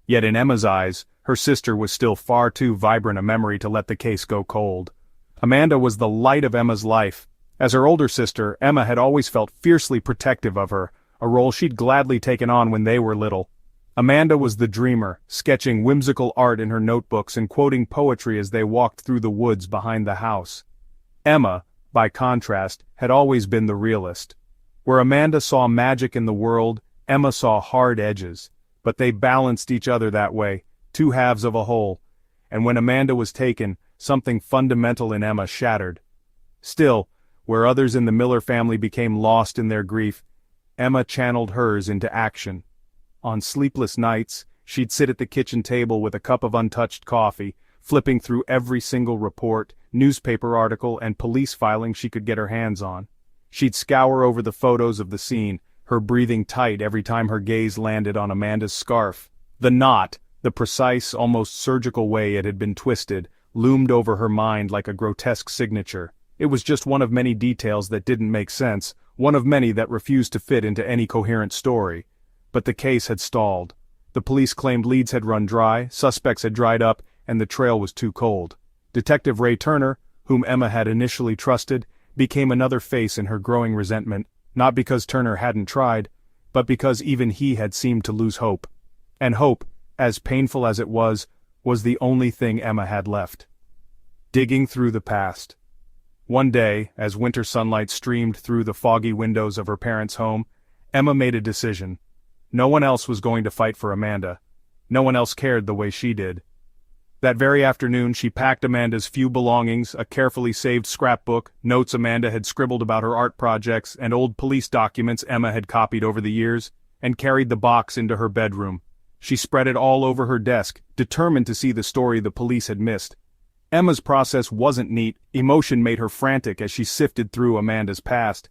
Yet in Emma's eyes, her sister was still far too vibrant a memory to let the case go cold. Amanda was the light of Emma's life. As her older sister, Emma had always felt fiercely protective of her, a role she'd gladly taken on when they were little. Amanda was the dreamer, sketching whimsical art in her notebooks and quoting poetry as they walked through the woods behind the house. Emma, by contrast, had always been the realist. Where Amanda saw magic in the world, Emma saw hard edges, but they balanced each other that way, two halves of a whole. And when Amanda was taken, something fundamental in Emma shattered. Still, where others in the Miller family became lost in their grief, Emma channeled hers into action. On sleepless nights, she'd sit at the kitchen table with a cup of untouched coffee, flipping through every single report, newspaper article, and police filing she could get her hands on. She'd scour over the photos of the scene, her breathing tight every time her gaze landed on Amanda's scarf. The knot, the precise, almost surgical way it had been twisted, loomed over her mind like a grotesque signature. It was just one of many details that didn't make sense, one of many that refused to fit into any coherent story. But the case had stalled. The police claimed leads had run dry, suspects had dried up, and the trail was too cold. Detective Ray Turner, whom Emma had initially trusted, became another face in her growing resentment, not because Turner hadn't tried, but because even he had seemed to lose hope. And hope, as painful as it was the only thing Emma had left. Digging through the past. One day, as winter sunlight streamed through the foggy windows of her parents' home, Emma made a decision. No one else was going to fight for Amanda. No one else cared the way she did. That very afternoon she packed Amanda's few belongings, a carefully saved scrapbook, notes Amanda had scribbled about her art projects, and old police documents Emma had copied over the years, and carried the box into her bedroom. She spread it all over her desk, determined to see the story the police had missed. Emma's process wasn't neat. Emotion made her frantic as she sifted through Amanda's past.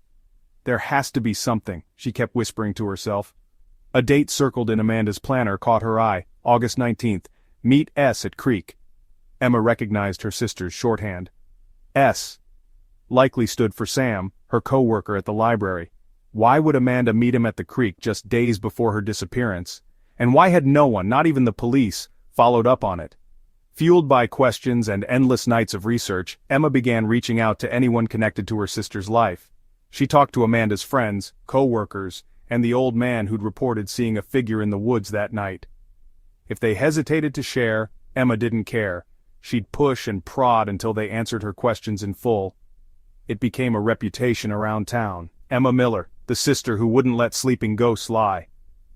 There has to be something, she kept whispering to herself. A date circled in Amanda's planner caught her eye, August 19th. Meet S at Creek. Emma recognized her sister's shorthand. S likely stood for Sam, her co-worker at the library. Why would Amanda meet him at the creek just days before her disappearance? And why had no one, not even the police, followed up on it? Fueled by questions and endless nights of research, Emma began reaching out to anyone connected to her sister's life. She talked to Amanda's friends, co-workers, and the old man who'd reported seeing a figure in the woods that night. If they hesitated to share, Emma didn't care. She'd push and prod until they answered her questions in full. It became a reputation around town. Emma Miller, the sister who wouldn't let sleeping ghosts lie.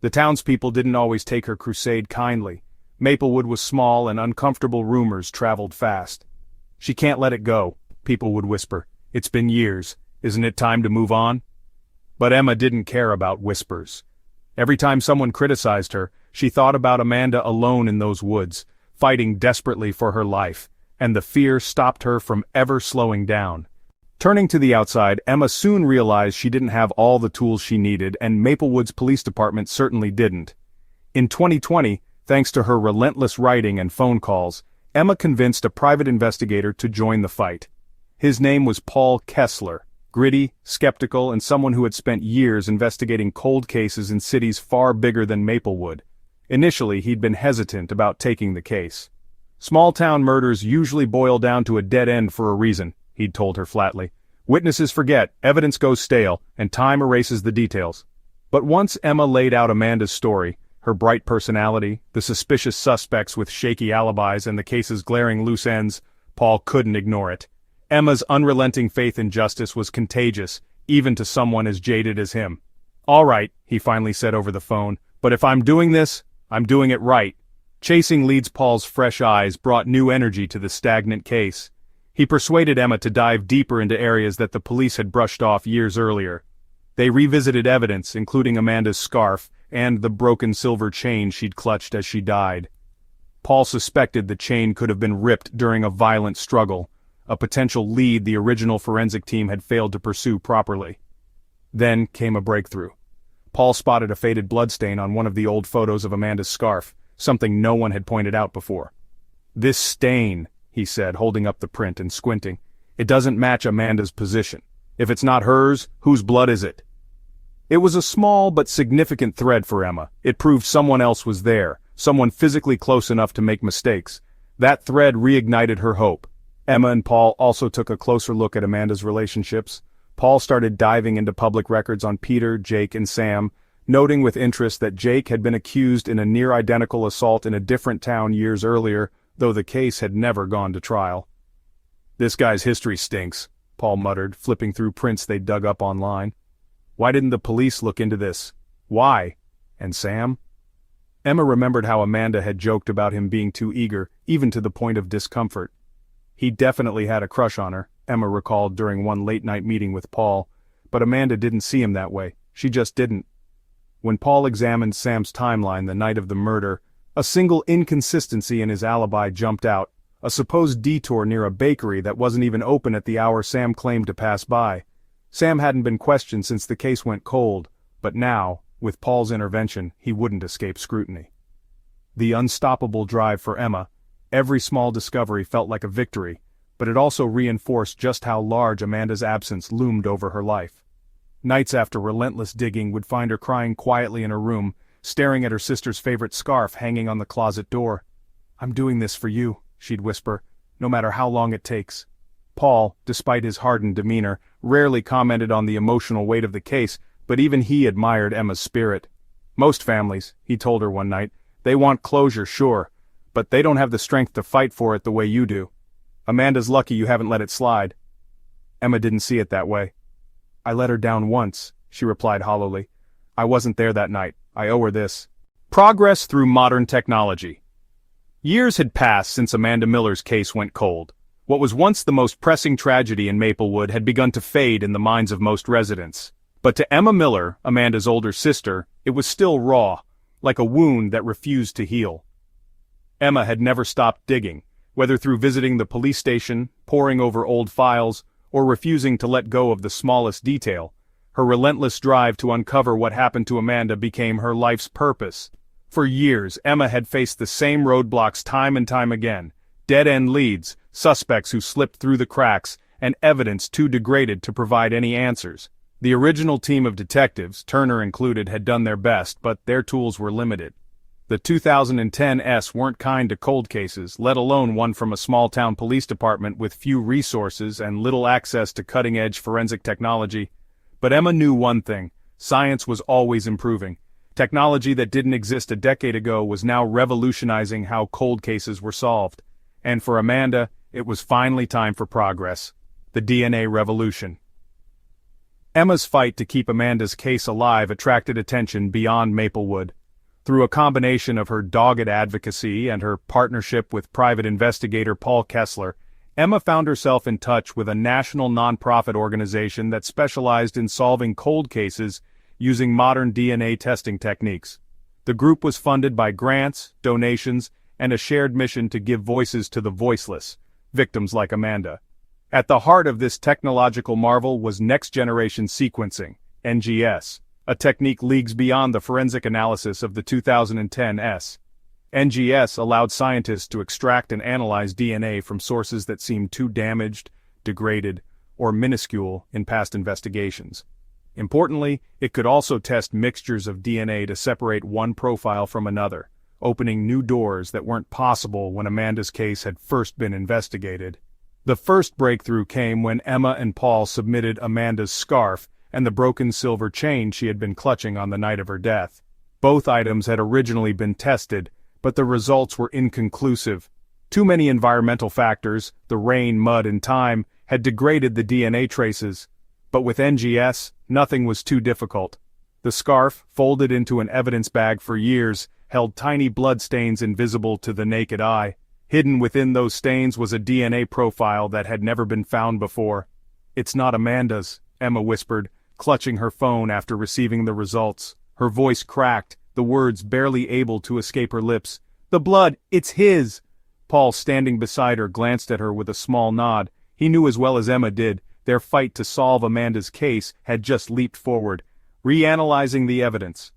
The townspeople didn't always take her crusade kindly. Maplewood was small and uncomfortable rumors traveled fast. She can't let it go, people would whisper. It's been years. Isn't it time to move on? But Emma didn't care about whispers. Every time someone criticized her, she thought about Amanda alone in those woods, fighting desperately for her life, and the fear stopped her from ever slowing down. Turning to the outside, Emma soon realized she didn't have all the tools she needed, and Maplewood's police department certainly didn't. In 2020, thanks to her relentless writing and phone calls, Emma convinced a private investigator to join the fight. His name was Paul Kessler. Gritty, skeptical, and someone who had spent years investigating cold cases in cities far bigger than Maplewood. Initially, he'd been hesitant about taking the case. Small-town murders usually boil down to a dead end for a reason, he'd told her flatly. Witnesses forget, evidence goes stale, and time erases the details. But once Emma laid out Amanda's story, her bright personality, the suspicious suspects with shaky alibis, and the case's glaring loose ends, Paul couldn't ignore it. Emma's unrelenting faith in justice was contagious, even to someone as jaded as him. "All right," he finally said over the phone, "but if I'm doing this, I'm doing it right." Chasing leads Paul's fresh eyes brought new energy to the stagnant case. He persuaded Emma to dive deeper into areas that the police had brushed off years earlier. They revisited evidence, including Amanda's scarf and the broken silver chain she'd clutched as she died. Paul suspected the chain could have been ripped during a violent struggle, a potential lead the original forensic team had failed to pursue properly. Then came a breakthrough. Paul spotted a faded bloodstain on one of the old photos of Amanda's scarf, something no one had pointed out before. "This stain," he said, holding up the print and squinting. "It doesn't match Amanda's position. If it's not hers, whose blood is it?" It was a small but significant thread for Emma. It proved someone else was there, someone physically close enough to make mistakes. That thread reignited her hope. Emma and Paul also took a closer look at Amanda's relationships. Paul started diving into public records on Peter, Jake, and Sam, noting with interest that Jake had been accused in a near-identical assault in a different town years earlier, though the case had never gone to trial. "This guy's history stinks," Paul muttered, flipping through prints they'd dug up online. "Why didn't the police look into this? Why? And Sam?" Emma remembered how Amanda had joked about him being too eager, even to the point of discomfort. He definitely had a crush on her, Emma recalled during one late-night meeting with Paul, but Amanda didn't see him that way. She just didn't. When Paul examined Sam's timeline the night of the murder, a single inconsistency in his alibi jumped out, a supposed detour near a bakery that wasn't even open at the hour Sam claimed to pass by. Sam hadn't been questioned since the case went cold, but now, with Paul's intervention, he wouldn't escape scrutiny. The unstoppable drive for Emma. Every small discovery felt like a victory, but it also reinforced just how large Amanda's absence loomed over her life. Nights after relentless digging would find her crying quietly in her room, staring at her sister's favorite scarf hanging on the closet door. "I'm doing this for you," she'd whisper, "no matter how long it takes." Paul, despite his hardened demeanor, rarely commented on the emotional weight of the case, but even he admired Emma's spirit. "Most families," he told her one night, "they want closure, sure, but they don't have the strength to fight for it the way you do. Amanda's lucky you haven't let it slide." Emma didn't see it that way. "I let her down once," she replied hollowly. "I wasn't there that night. I owe her this." Progress through modern technology. Years had passed since Amanda Miller's case went cold. What was once the most pressing tragedy in Maplewood had begun to fade in the minds of most residents. But to Emma Miller, Amanda's older sister, it was still raw, like a wound that refused to heal. Emma had never stopped digging, whether through visiting the police station, poring over old files, or refusing to let go of the smallest detail. Her relentless drive to uncover what happened to Amanda became her life's purpose. For years, Emma had faced the same roadblocks time and time again: dead-end leads, suspects who slipped through the cracks, and evidence too degraded to provide any answers. The original team of detectives, Turner included, had done their best, but their tools were limited. The 2010s weren't kind to cold cases, let alone one from a small-town police department with few resources and little access to cutting-edge forensic technology. But Emma knew one thing: science was always improving. Technology that didn't exist a decade ago was now revolutionizing how cold cases were solved. And for Amanda, it was finally time for progress. The DNA revolution. Emma's fight to keep Amanda's case alive attracted attention beyond Maplewood. Through a combination of her dogged advocacy and her partnership with private investigator Paul Kessler, Emma found herself in touch with a national nonprofit organization that specialized in solving cold cases using modern DNA testing techniques. The group was funded by grants, donations, and a shared mission to give voices to the voiceless, victims like Amanda. At the heart of this technological marvel was next-generation sequencing, NGS, a technique leagues beyond the forensic analysis of the 2010s. NGS allowed scientists to extract and analyze DNA from sources that seemed too damaged, degraded, or minuscule in past investigations. Importantly, it could also test mixtures of DNA to separate one profile from another, opening new doors that weren't possible when Amanda's case had first been investigated. The first breakthrough came when Emma and Paul submitted Amanda's scarf and the broken silver chain she had been clutching on the night of her death. Both items had originally been tested, but the results were inconclusive. Too many environmental factors, the rain, mud, and time, had degraded the DNA traces. But with NGS, nothing was too difficult. The scarf, folded into an evidence bag for years, held tiny blood stains invisible to the naked eye. Hidden within those stains was a DNA profile that had never been found before. "It's not Amanda's," Emma whispered, clutching her phone after receiving the results. Her voice cracked, the words barely able to escape her lips. "The blood, it's his!" Paul, standing beside her, glanced at her with a small nod. He knew as well as Emma did, their fight to solve Amanda's case had just leaped forward, reanalyzing the evidence.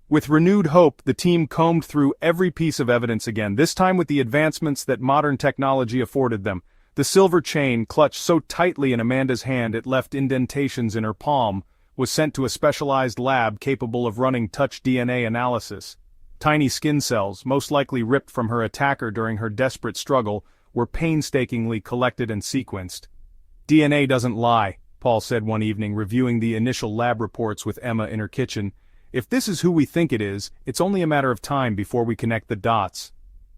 With renewed hope, the team combed through every piece of evidence again, this time with the advancements that modern technology afforded them. The silver chain, clutched so tightly in Amanda's hand it left indentations in her palm, was sent to a specialized lab capable of running touch DNA analysis. Tiny skin cells, most likely ripped from her attacker during her desperate struggle, were painstakingly collected and sequenced. "DNA doesn't lie," Paul said one evening, reviewing the initial lab reports with Emma in her kitchen. "If this is who we think it is, it's only a matter of time before we connect the dots."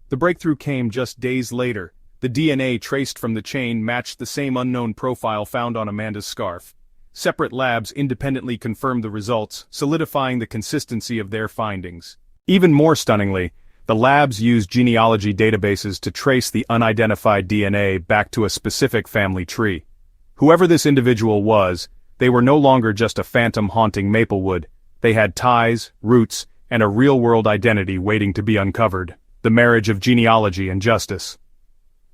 The breakthrough came just days later. The DNA traced from the chain matched the same unknown profile found on Amanda's scarf. Separate labs independently confirmed the results, solidifying the consistency of their findings. Even more stunningly, the labs used genealogy databases to trace the unidentified DNA back to a specific family tree. Whoever this individual was, they were no longer just a phantom haunting Maplewood. They had ties, roots, and a real-world identity waiting to be uncovered: the marriage of genealogy and justice.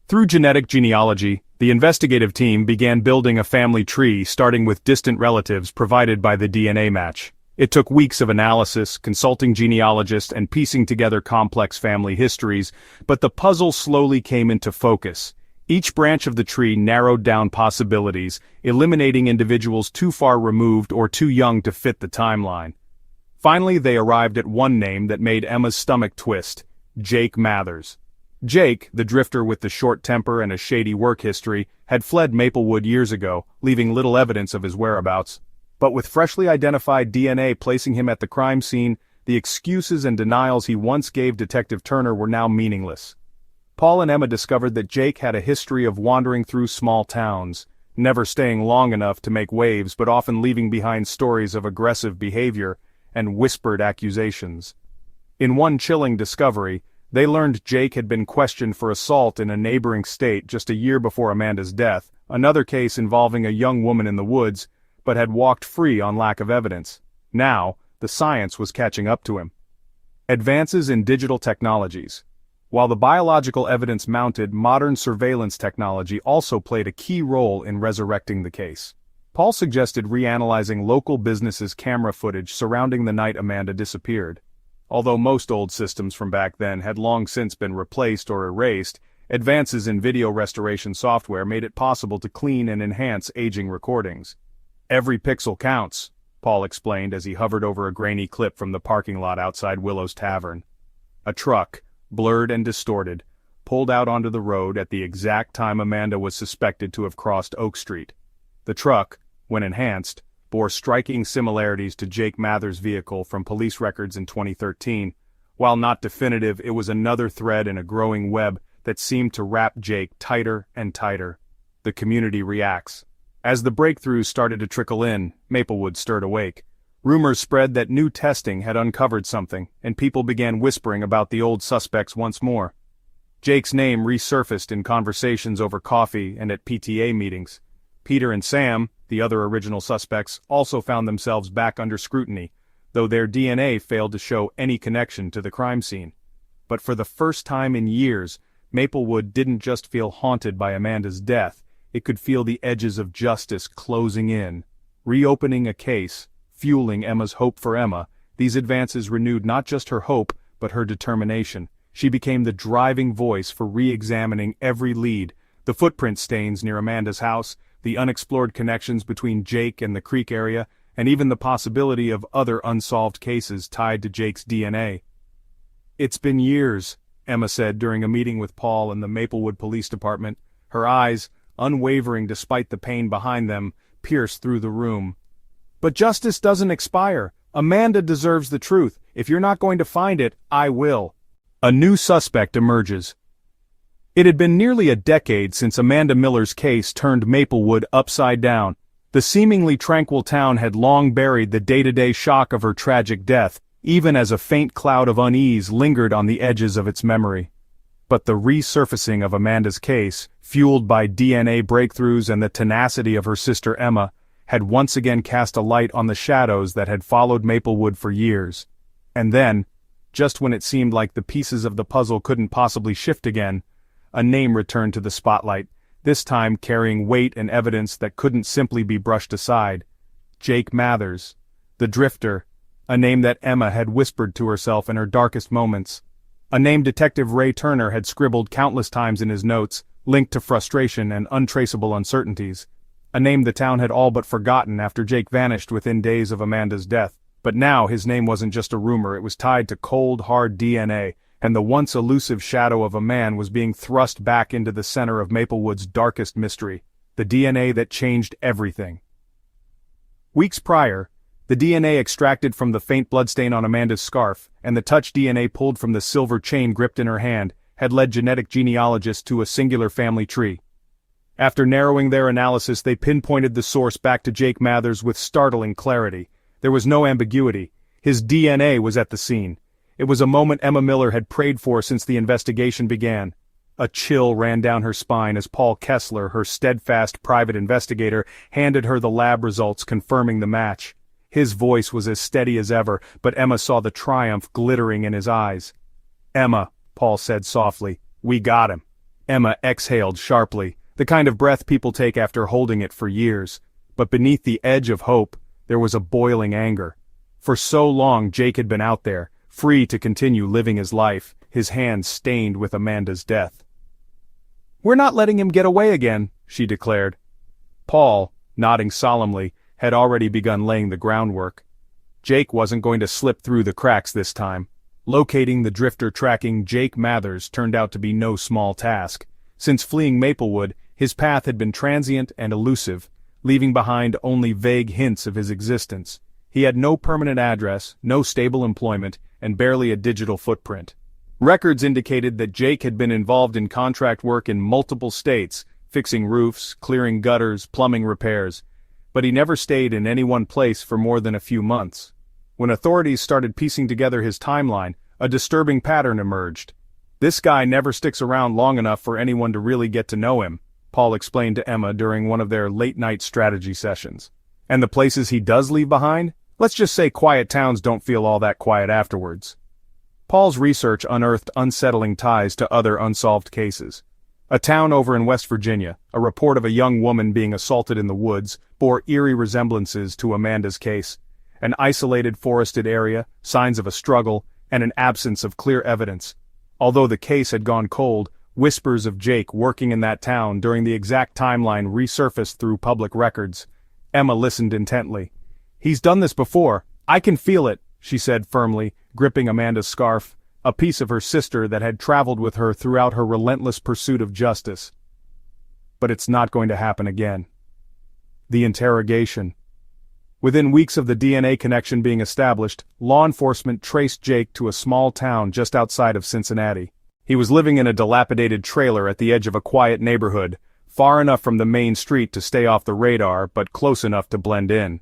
Through genetic genealogy, the investigative team began building a family tree, starting with distant relatives provided by the DNA match. It took weeks of analysis, consulting genealogists, and piecing together complex family histories, but the puzzle slowly came into focus. Each branch of the tree narrowed down possibilities, eliminating individuals too far removed or too young to fit the timeline. Finally, they arrived at one name that made Emma's stomach twist: Jake Mathers. Jake, the drifter with the short temper and a shady work history, had fled Maplewood years ago, leaving little evidence of his whereabouts. But with freshly identified DNA placing him at the crime scene, the excuses and denials he once gave Detective Turner were now meaningless. Paul and Emma discovered that Jake had a history of wandering through small towns, never staying long enough to make waves but often leaving behind stories of aggressive behavior and whispered accusations. In one chilling discovery, they learned Jake had been questioned for assault in a neighboring state just a year before Amanda's death, another case involving a young woman in the woods, but had walked free on lack of evidence. Now, the science was catching up to him. Advances in digital technologies. While the biological evidence mounted, modern surveillance technology also played a key role in resurrecting the case. Paul suggested reanalyzing local businesses' camera footage surrounding the night Amanda disappeared. Although most old systems from back then had long since been replaced or erased, advances in video restoration software made it possible to clean and enhance aging recordings. "Every pixel counts," Paul explained as he hovered over a grainy clip from the parking lot outside Willow's Tavern. A truck, blurred and distorted, pulled out onto the road at the exact time Amanda was suspected to have crossed Oak Street. The truck, when enhanced, bore striking similarities to Jake Mathers' vehicle from police records in 2013. While not definitive, it was another thread in a growing web that seemed to wrap Jake tighter and tighter. The community reacts. As the breakthroughs started to trickle in, Maplewood stirred awake. Rumors spread that new testing had uncovered something, and people began whispering about the old suspects once more. Jake's name resurfaced in conversations over coffee and at PTA meetings. Peter and Sam, the other original suspects, also found themselves back under scrutiny, though their DNA failed to show any connection to the crime scene. But for the first time in years, Maplewood didn't just feel haunted by Amanda's death, it could feel the edges of justice closing in. Reopening a case, fueling Emma's hope for Emma, these advances renewed not just her hope, but her determination. She became the driving voice for re-examining every lead: the footprint stains near Amanda's house, the unexplored connections between Jake and the Creek area, and even the possibility of other unsolved cases tied to Jake's DNA. "It's been years," Emma said during a meeting with Paul and the Maplewood Police Department. Her eyes, unwavering despite the pain behind them, pierced through the room. "But justice doesn't expire. Amanda deserves the truth. If you're not going to find it, I will." A new suspect emerges. It had been nearly a decade since Amanda Miller's case turned Maplewood upside down. The seemingly tranquil town had long buried the day-to-day shock of her tragic death, even as a faint cloud of unease lingered on the edges of its memory. But the resurfacing of Amanda's case, fueled by DNA breakthroughs and the tenacity of her sister Emma, had once again cast a light on the shadows that had followed Maplewood for years. And then, just when it seemed like the pieces of the puzzle couldn't possibly shift again, a name returned to the spotlight, this time carrying weight and evidence that couldn't simply be brushed aside. Jake Mathers, the drifter, a name that Emma had whispered to herself in her darkest moments. A name Detective Ray Turner had scribbled countless times in his notes, linked to frustration and untraceable uncertainties. A name the town had all but forgotten after Jake vanished within days of Amanda's death. But now his name wasn't just a rumor, it was tied to cold, hard DNA, and the once elusive shadow of a man was being thrust back into the center of Maplewood's darkest mystery, the DNA that changed everything. Weeks prior, the DNA extracted from the faint bloodstain on Amanda's scarf, and the touch DNA pulled from the silver chain gripped in her hand, had led genetic genealogists to a singular family tree. After narrowing their analysis, they pinpointed the source back to Jake Mathers with startling clarity. There was no ambiguity. His DNA was at the scene. It was a moment Emma Miller had prayed for since the investigation began. A chill ran down her spine as Paul Kessler, her steadfast private investigator, handed her the lab results confirming the match. His voice was as steady as ever, but Emma saw the triumph glittering in his eyes. "Emma," Paul said softly, "we got him." Emma exhaled sharply, the kind of breath people take after holding it for years. But beneath the edge of hope, there was a boiling anger. For so long Jake had been out there, free to continue living his life, his hands stained with Amanda's death. "We're not letting him get away again," she declared. Paul, nodding solemnly, had already begun laying the groundwork. Jake wasn't going to slip through the cracks this time. Locating the drifter tracking Jake Mathers turned out to be no small task. Since fleeing Maplewood, his path had been transient and elusive, leaving behind only vague hints of his existence. He had no permanent address, no stable employment, and barely a digital footprint. Records indicated that Jake had been involved in contract work in multiple states, fixing roofs, clearing gutters, plumbing repairs, but he never stayed in any one place for more than a few months. When authorities started piecing together his timeline, a disturbing pattern emerged. "This guy never sticks around long enough for anyone to really get to know him," Paul explained to Emma during one of their late-night strategy sessions. "And the places he does leave behind? Let's just say quiet towns don't feel all that quiet afterwards." Paul's research unearthed unsettling ties to other unsolved cases. A town over in West Virginia, a report of a young woman being assaulted in the woods, bore eerie resemblances to Amanda's case. An isolated forested area, signs of a struggle, and an absence of clear evidence. Although the case had gone cold, whispers of Jake working in that town during the exact timeline resurfaced through public records. Emma listened intently. "He's done this before. I can feel it," she said firmly, gripping Amanda's scarf, a piece of her sister that had traveled with her throughout her relentless pursuit of justice. But it's not going to happen again. The interrogation. Within weeks of the DNA connection being established, law enforcement traced Jake to a small town just outside of Cincinnati. He was living in a dilapidated trailer at the edge of a quiet neighborhood, far enough from the main street to stay off the radar but close enough to blend in.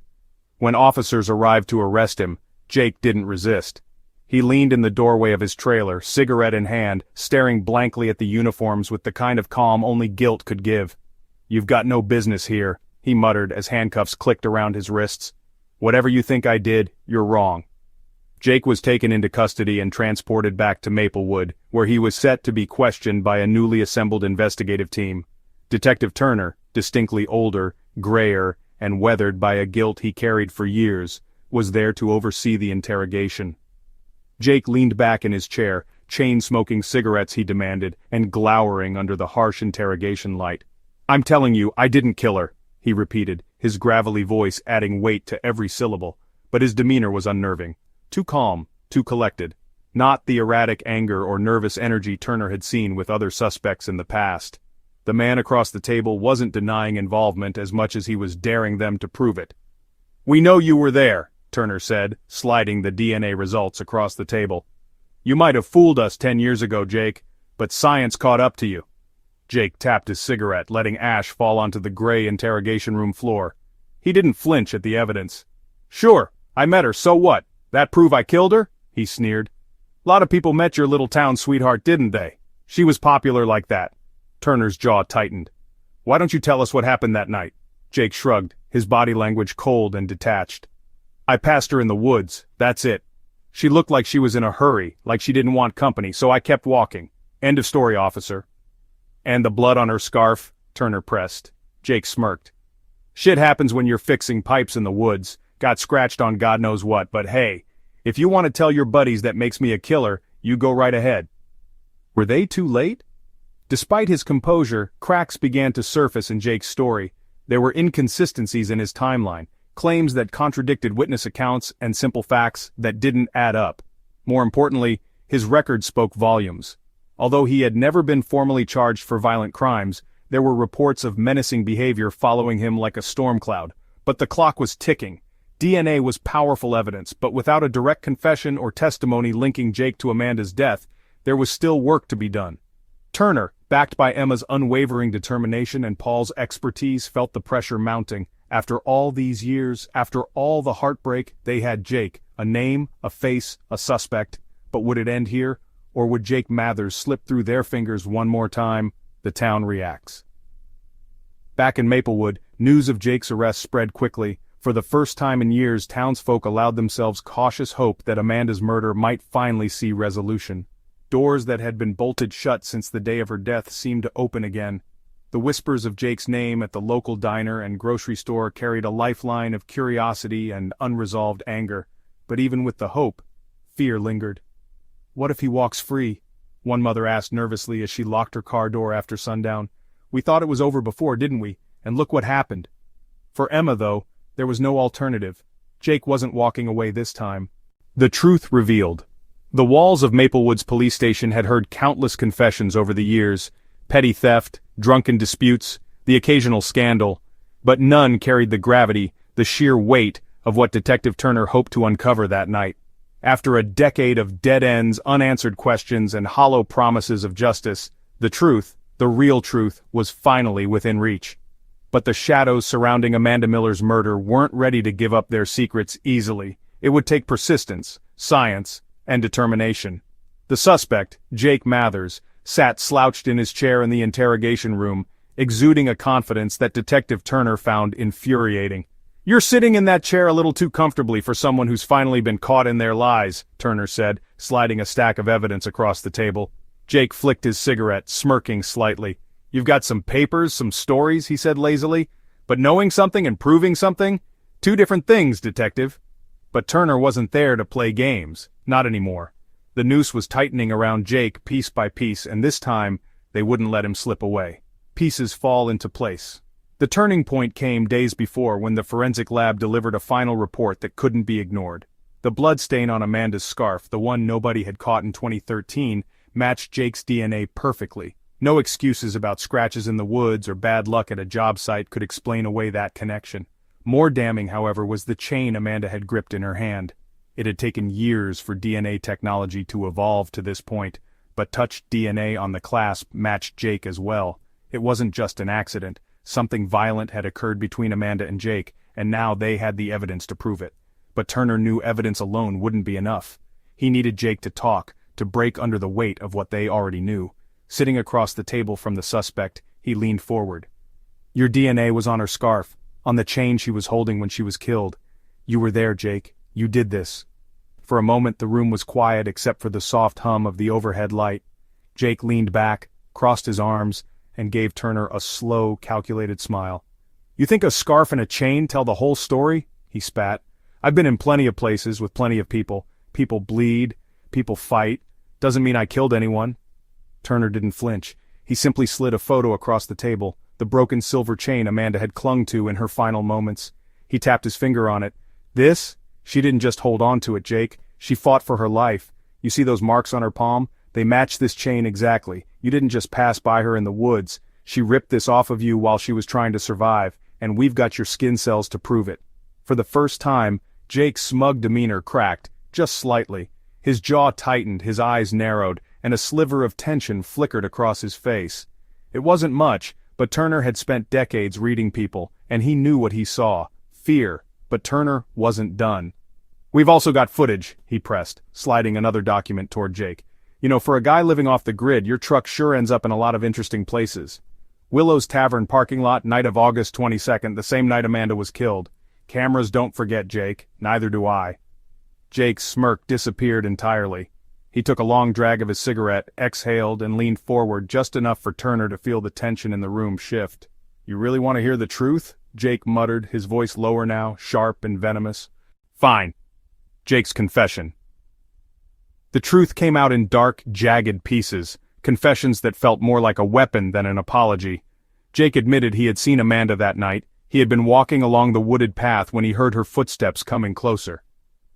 When officers arrived to arrest him, Jake didn't resist. He leaned in the doorway of his trailer, cigarette in hand, staring blankly at the uniforms with the kind of calm only guilt could give. "You've got no business here," he muttered as handcuffs clicked around his wrists. "Whatever you think I did, you're wrong." Jake was taken into custody and transported back to Maplewood, where he was set to be questioned by a newly assembled investigative team. Detective Turner, distinctly older, grayer, and weathered by a guilt he carried for years, was there to oversee the interrogation. Jake leaned back in his chair, chain-smoking cigarettes he demanded, and glowering under the harsh interrogation light. "I'm telling you, I didn't kill her," he repeated, his gravelly voice adding weight to every syllable, but his demeanor was unnerving. Too calm, too collected. Not the erratic anger or nervous energy Turner had seen with other suspects in the past. The man across the table wasn't denying involvement as much as he was daring them to prove it. "We know you were there," Turner said, sliding the DNA results across the table. "You might have fooled us 10 years ago, Jake, but science caught up to you." Jake tapped his cigarette, letting ash fall onto the gray interrogation room floor. He didn't flinch at the evidence. "Sure, I met her, so what? That prove I killed her?" he sneered. "Lot of people met your little town sweetheart, didn't they? She was popular like that." Turner's jaw tightened. "Why don't you tell us what happened that night?" Jake shrugged, his body language cold and detached. "I passed her in the woods, that's it. She looked like she was in a hurry, like she didn't want company, so I kept walking. End of story, officer." "And the blood on her scarf?" Turner pressed. Jake smirked. "Shit happens when you're fixing pipes in the woods. Got scratched on God knows what, but hey, if you want to tell your buddies that makes me a killer, you go right ahead." Were they too late? Despite his composure, cracks began to surface in Jake's story. There were inconsistencies in his timeline, claims that contradicted witness accounts and simple facts that didn't add up. More importantly, his record spoke volumes. Although he had never been formally charged for violent crimes, there were reports of menacing behavior following him like a storm cloud. But the clock was ticking. DNA was powerful evidence, but without a direct confession or testimony linking Jake to Amanda's death, there was still work to be done. Turner, backed by Emma's unwavering determination and Paul's expertise, felt the pressure mounting. After all these years, after all the heartbreak, they had Jake, a name, a face, a suspect. But would it end here? Or would Jake Mathers slip through their fingers one more time? The town reacts. Back in Maplewood, news of Jake's arrest spread quickly. For the first time in years, townsfolk allowed themselves cautious hope that Amanda's murder might finally see resolution. Doors that had been bolted shut since the day of her death seemed to open again. The whispers of Jake's name at the local diner and grocery store carried a lifeline of curiosity and unresolved anger. But even with the hope, fear lingered. "What if he walks free?" one mother asked nervously as she locked her car door after sundown. "We thought it was over before, didn't we? And look what happened." For Emma, though, there was no alternative. Jake wasn't walking away this time. The truth revealed. The walls of Maplewood's police station had heard countless confessions over the years, petty theft, drunken disputes, the occasional scandal, but none carried the gravity, the sheer weight, of what Detective Turner hoped to uncover that night. After a decade of dead ends, unanswered questions, and hollow promises of justice, the truth, the real truth, was finally within reach. But the shadows surrounding Amanda Miller's murder weren't ready to give up their secrets easily. It would take persistence, science, and determination. The suspect, Jake Mathers, sat slouched in his chair in the interrogation room, exuding a confidence that Detective Turner found infuriating. "You're sitting in that chair a little too comfortably for someone who's finally been caught in their lies," Turner said, sliding a stack of evidence across the table. Jake flicked his cigarette, smirking slightly. "You've got some papers, some stories," he said lazily. "But knowing something and proving something? Two different things, Detective." But Turner wasn't there to play games. Not anymore. The noose was tightening around Jake piece by piece, and this time, they wouldn't let him slip away. Pieces fall into place. The turning point came days before when the forensic lab delivered a final report that couldn't be ignored. The blood stain on Amanda's scarf, the one nobody had caught in 2013, matched Jake's DNA perfectly. No excuses about scratches in the woods or bad luck at a job site could explain away that connection. More damning, however, was the chain Amanda had gripped in her hand. It had taken years for DNA technology to evolve to this point, but touched DNA on the clasp matched Jake as well. It wasn't just an accident. Something violent had occurred between Amanda and Jake, and now they had the evidence to prove it. But Turner knew evidence alone wouldn't be enough. He needed Jake to talk, to break under the weight of what they already knew. Sitting across the table from the suspect, he leaned forward. "Your DNA was on her scarf, on the chain she was holding when she was killed. You were there, Jake. You did this." For a moment the room was quiet except for the soft hum of the overhead light. Jake leaned back, crossed his arms, and gave Turner a slow, calculated smile. "You think a scarf and a chain tell the whole story?" he spat. "I've been in plenty of places with plenty of people. People bleed, people fight. Doesn't mean I killed anyone." Turner didn't flinch. He simply slid a photo across the table, the broken silver chain Amanda had clung to in her final moments. He tapped his finger on it. "This? She didn't just hold on to it, Jake. She fought for her life. You see those marks on her palm? They match this chain exactly. You didn't just pass by her in the woods. She ripped this off of you while she was trying to survive, and we've got your skin cells to prove it." For the first time, Jake's smug demeanor cracked, just slightly. His jaw tightened, his eyes narrowed, and a sliver of tension flickered across his face. It wasn't much, but Turner had spent decades reading people, and he knew what he saw. Fear. But Turner wasn't done. "We've also got footage," he pressed, sliding another document toward Jake. "You know, for a guy living off the grid, your truck sure ends up in a lot of interesting places. Willow's Tavern parking lot, night of August 22nd, the same night Amanda was killed. Cameras don't forget, Jake. Neither do I." Jake's smirk disappeared entirely. He took a long drag of his cigarette, exhaled, and leaned forward just enough for Turner to feel the tension in the room shift. "You really want to hear the truth?" Jake muttered, his voice lower now, sharp and venomous. "Fine." Jake's confession. The truth came out in dark, jagged pieces, confessions that felt more like a weapon than an apology. Jake admitted he had seen Amanda that night. He had been walking along the wooded path when he heard her footsteps coming closer.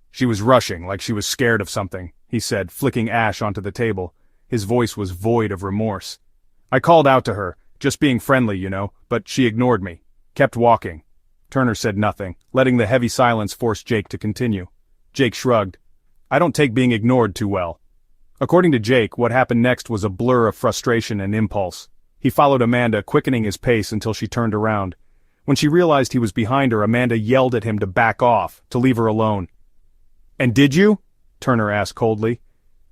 "She was rushing, like she was scared of something," he said, flicking ash onto the table. His voice was void of remorse. "I called out to her, just being friendly, you know, but she ignored me. Kept walking." Turner said nothing, letting the heavy silence force Jake to continue. Jake shrugged. "I don't take being ignored too well." According to Jake, what happened next was a blur of frustration and impulse. He followed Amanda, quickening his pace until she turned around. When she realized he was behind her, Amanda yelled at him to back off, to leave her alone. "And did you?" Turner asked coldly.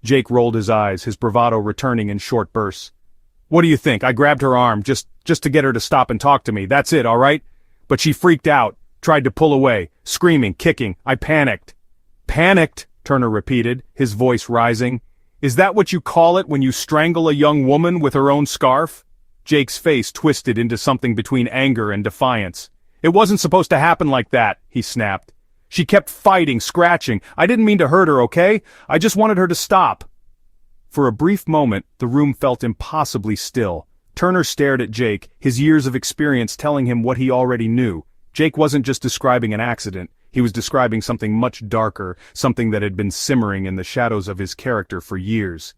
Jake rolled his eyes, his bravado returning in short bursts. "What do you think? I grabbed her arm, just to get her to stop and talk to me. That's it, all right? But she freaked out, tried to pull away, screaming, kicking. I panicked." "Panicked?" Turner repeated, his voice rising. "Is that what you call it when you strangle a young woman with her own scarf?" Jake's face twisted into something between anger and defiance. "It wasn't supposed to happen like that," he snapped. "She kept fighting, scratching. I didn't mean to hurt her, okay? I just wanted her to stop." For a brief moment, the room felt impossibly still. Turner stared at Jake, his years of experience telling him what he already knew. Jake wasn't just describing an accident. He was describing something much darker, something that had been simmering in the shadows of his character for years.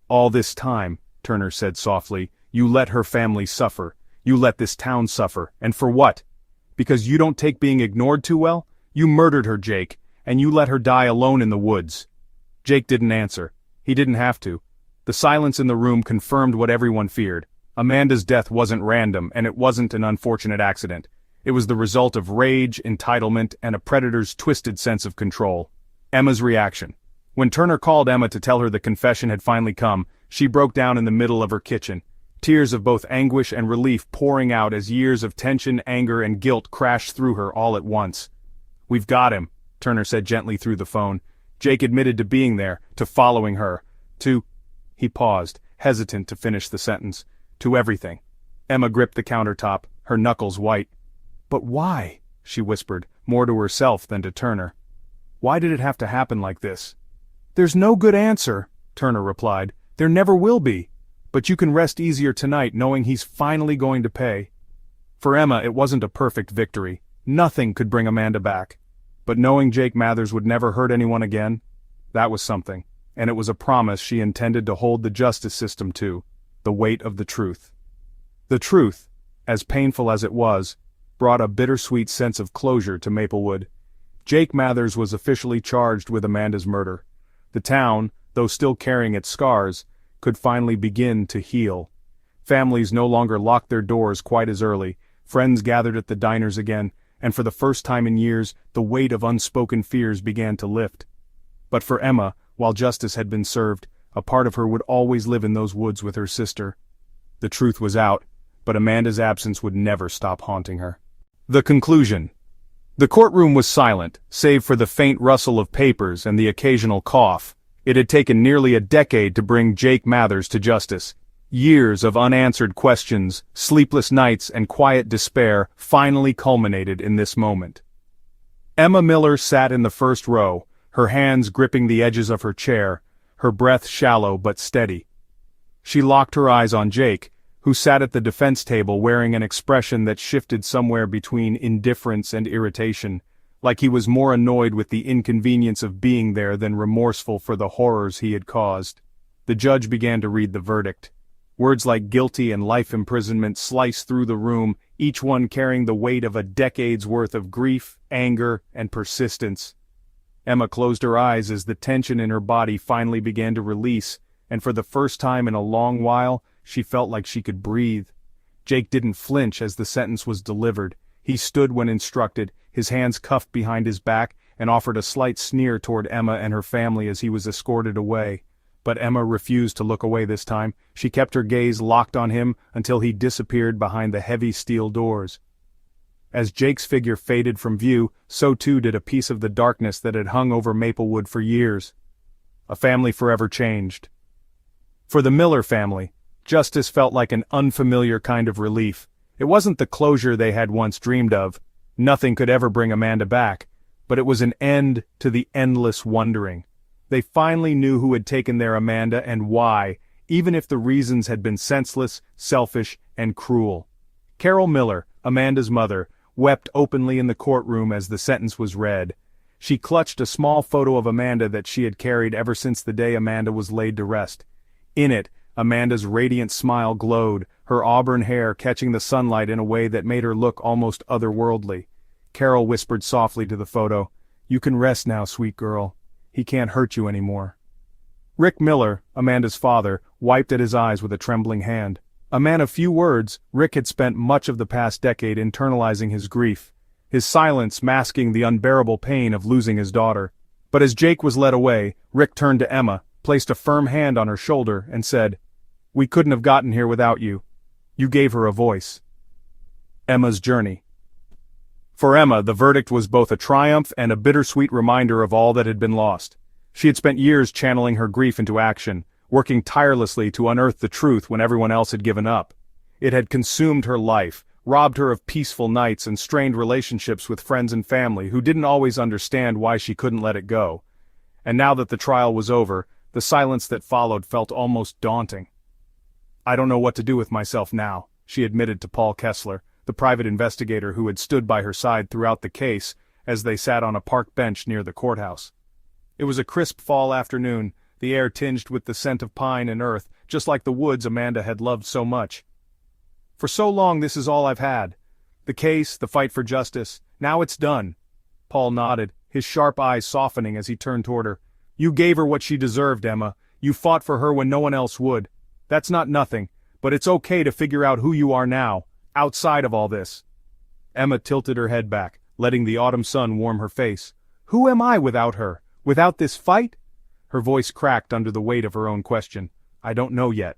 "All this time," Turner said softly, "you let her family suffer. You let this town suffer. And for what? Because you don't take being ignored too well? You murdered her, Jake, and you let her die alone in the woods." Jake didn't answer. He didn't have to. The silence in the room confirmed what everyone feared. Amanda's death wasn't random, and it wasn't an unfortunate accident. It was the result of rage, entitlement, and a predator's twisted sense of control. Emma's reaction. When Turner called Emma to tell her the confession had finally come, she broke down in the middle of her kitchen, tears of both anguish and relief pouring out as years of tension, anger, and guilt crashed through her all at once. "We've got him," Turner said gently through the phone. Jake admitted to being there, to following her, to... He paused, hesitant to finish the sentence. "To everything." Emma gripped the countertop, her knuckles white. "But why?" she whispered, more to herself than to Turner. "Why did it have to happen like this?" "There's no good answer," Turner replied. "There never will be. But you can rest easier tonight knowing he's finally going to pay." For Emma, it wasn't a perfect victory. Nothing could bring Amanda back. But knowing Jake Mathers would never hurt anyone again, that was something. And it was a promise she intended to hold the justice system to, the weight of the truth. The truth, as painful as it was, brought a bittersweet sense of closure to Maplewood. Jake Mathers was officially charged with Amanda's murder. The town, though still carrying its scars, could finally begin to heal. Families no longer locked their doors quite as early, friends gathered at the diners again, and for the first time in years, the weight of unspoken fears began to lift. But for Emma, while justice had been served, a part of her would always live in those woods with her sister. The truth was out, but Amanda's absence would never stop haunting her. The conclusion. The courtroom was silent, save for the faint rustle of papers and the occasional cough. It had taken nearly a decade to bring Jake Mathers to justice. Years of unanswered questions, sleepless nights, and quiet despair finally culminated in this moment. Emma Miller sat in the first row, her hands gripping the edges of her chair, her breath shallow but steady. She locked her eyes on Jake, who sat at the defense table wearing an expression that shifted somewhere between indifference and irritation, like he was more annoyed with the inconvenience of being there than remorseful for the horrors he had caused. The judge began to read the verdict. Words like guilty and life imprisonment sliced through the room, each one carrying the weight of a decade's worth of grief, anger, and persistence. Emma closed her eyes as the tension in her body finally began to release, and for the first time in a long while, she felt like she could breathe. Jake didn't flinch as the sentence was delivered. He stood when instructed, his hands cuffed behind his back, and offered a slight sneer toward Emma and her family as he was escorted away. But Emma refused to look away this time. She kept her gaze locked on him until he disappeared behind the heavy steel doors. As Jake's figure faded from view, so too did a piece of the darkness that had hung over Maplewood for years. A family forever changed. For the Miller family, justice felt like an unfamiliar kind of relief. It wasn't the closure they had once dreamed of. Nothing could ever bring Amanda back, but it was an end to the endless wondering. They finally knew who had taken their Amanda and why, even if the reasons had been senseless, selfish, and cruel. Carol Miller, Amanda's mother, wept openly in the courtroom as the sentence was read. She clutched a small photo of Amanda that she had carried ever since the day Amanda was laid to rest. In it, Amanda's radiant smile glowed, her auburn hair catching the sunlight in a way that made her look almost otherworldly. Carol whispered softly to the photo, "You can rest now, sweet girl. He can't hurt you anymore." Rick Miller, Amanda's father, wiped at his eyes with a trembling hand. A man of few words, Rick had spent much of the past decade internalizing his grief, his silence masking the unbearable pain of losing his daughter. But as Jake was led away, Rick turned to Emma, placed a firm hand on her shoulder, and said, "We couldn't have gotten here without you. You gave her a voice." Emma's journey. For Emma, the verdict was both a triumph and a bittersweet reminder of all that had been lost. She had spent years channeling her grief into action, working tirelessly to unearth the truth when everyone else had given up. It had consumed her life, robbed her of peaceful nights and strained relationships with friends and family who didn't always understand why she couldn't let it go. And now that the trial was over, the silence that followed felt almost daunting. "I don't know what to do with myself now," she admitted to Paul Kessler, the private investigator who had stood by her side throughout the case, as they sat on a park bench near the courthouse. It was a crisp fall afternoon, the air tinged with the scent of pine and earth, just like the woods Amanda had loved so much. "For so long this is all I've had. The case, the fight for justice, now it's done." Paul nodded, his sharp eyes softening as he turned toward her. "You gave her what she deserved, Emma. You fought for her when no one else would. That's not nothing, but it's okay to figure out who you are now, outside of all this." Emma tilted her head back, letting the autumn sun warm her face. "Who am I without her? Without this fight?" Her voice cracked under the weight of her own question. "I don't know yet."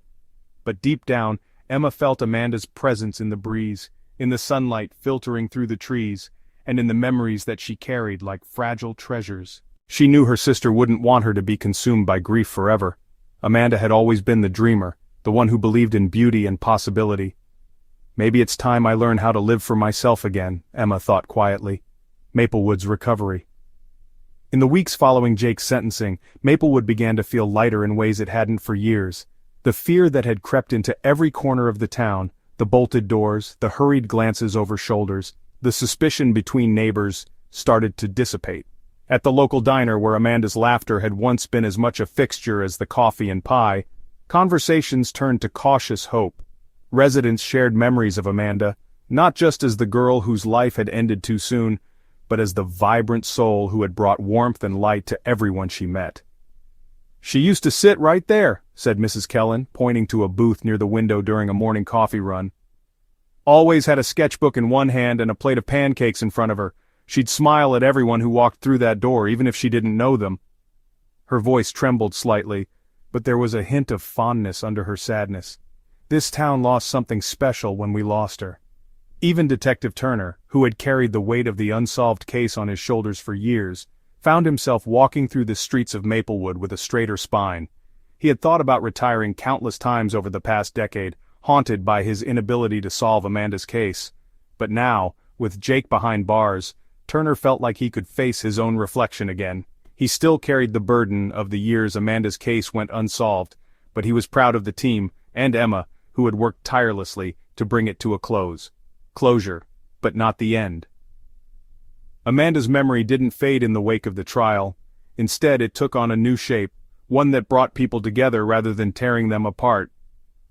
But deep down, Emma felt Amanda's presence in the breeze, in the sunlight filtering through the trees, and in the memories that she carried like fragile treasures. She knew her sister wouldn't want her to be consumed by grief forever. Amanda had always been the dreamer, the one who believed in beauty and possibility. "Maybe it's time I learn how to live for myself again," Emma thought quietly. Maplewood's recovery. In the weeks following Jake's sentencing, Maplewood began to feel lighter in ways it hadn't for years. The fear that had crept into every corner of the town, the bolted doors, the hurried glances over shoulders, the suspicion between neighbors, started to dissipate. At the local diner where Amanda's laughter had once been as much a fixture as the coffee and pie, conversations turned to cautious hope. Residents shared memories of Amanda, not just as the girl whose life had ended too soon, but as the vibrant soul who had brought warmth and light to everyone she met. "She used to sit right there," said Mrs. Kellen, pointing to a booth near the window during a morning coffee run. "Always had a sketchbook in one hand and a plate of pancakes in front of her. She'd smile at everyone who walked through that door, even if she didn't know them." Her voice trembled slightly, but there was a hint of fondness under her sadness. This town lost something special when we lost her. Even Detective Turner, who had carried the weight of the unsolved case on his shoulders for years, found himself walking through the streets of Maplewood with a straighter spine. He had thought about retiring countless times over the past decade, haunted by his inability to solve Amanda's case. But now, with Jake behind bars, Turner felt like he could face his own reflection again. He still carried the burden of the years Amanda's case went unsolved, but he was proud of the team, and Emma, who had worked tirelessly to bring it to a close. Closure, but not the end. Amanda's memory didn't fade in the wake of the trial. Instead, it took on a new shape, one that brought people together rather than tearing them apart.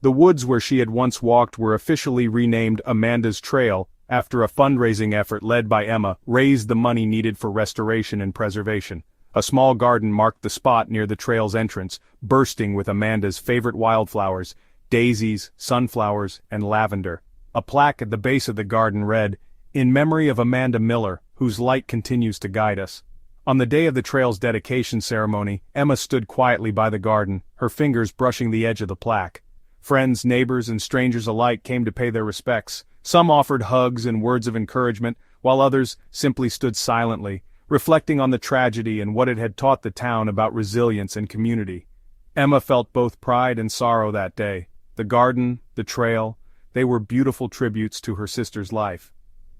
The woods where she had once walked were officially renamed Amanda's Trail after a fundraising effort led by Emma raised the money needed for restoration and preservation. A small garden marked the spot near the trail's entrance, bursting with Amanda's favorite wildflowers, daisies, sunflowers, and lavender. A plaque at the base of the garden read, "In memory of Amanda Miller, whose light continues to guide us." On the day of the trail's dedication ceremony, Emma stood quietly by the garden, her fingers brushing the edge of the plaque. Friends, neighbors, and strangers alike came to pay their respects. Some offered hugs and words of encouragement, while others simply stood silently, reflecting on the tragedy and what it had taught the town about resilience and community. Emma felt both pride and sorrow that day. The garden, the trail, they were beautiful tributes to her sister's life.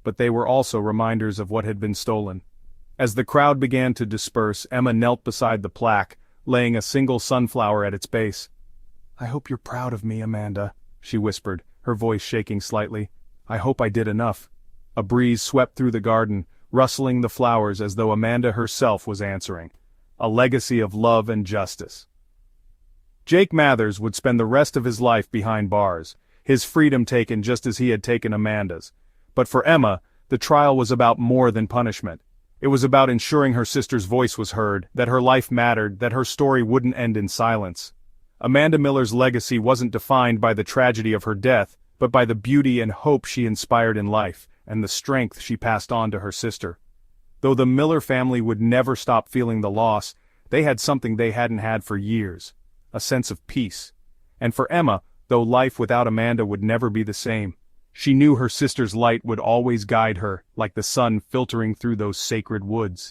But they were also reminders of what had been stolen. As the crowd began to disperse, Emma knelt beside the plaque, laying a single sunflower at its base. "I hope you're proud of me, Amanda," she whispered, her voice shaking slightly. "I hope I did enough." A breeze swept through the garden, rustling the flowers as though Amanda herself was answering. A legacy of love and justice. Jake Mathers would spend the rest of his life behind bars, his freedom taken just as he had taken Amanda's. But for Emma, the trial was about more than punishment. It was about ensuring her sister's voice was heard, that her life mattered, that her story wouldn't end in silence. Amanda Miller's legacy wasn't defined by the tragedy of her death, but by the beauty and hope she inspired in life, and the strength she passed on to her sister. Though the Miller family would never stop feeling the loss, they had something they hadn't had for years, a sense of peace. And for Emma, though life without Amanda would never be the same, she knew her sister's light would always guide her, like the sun filtering through those sacred woods.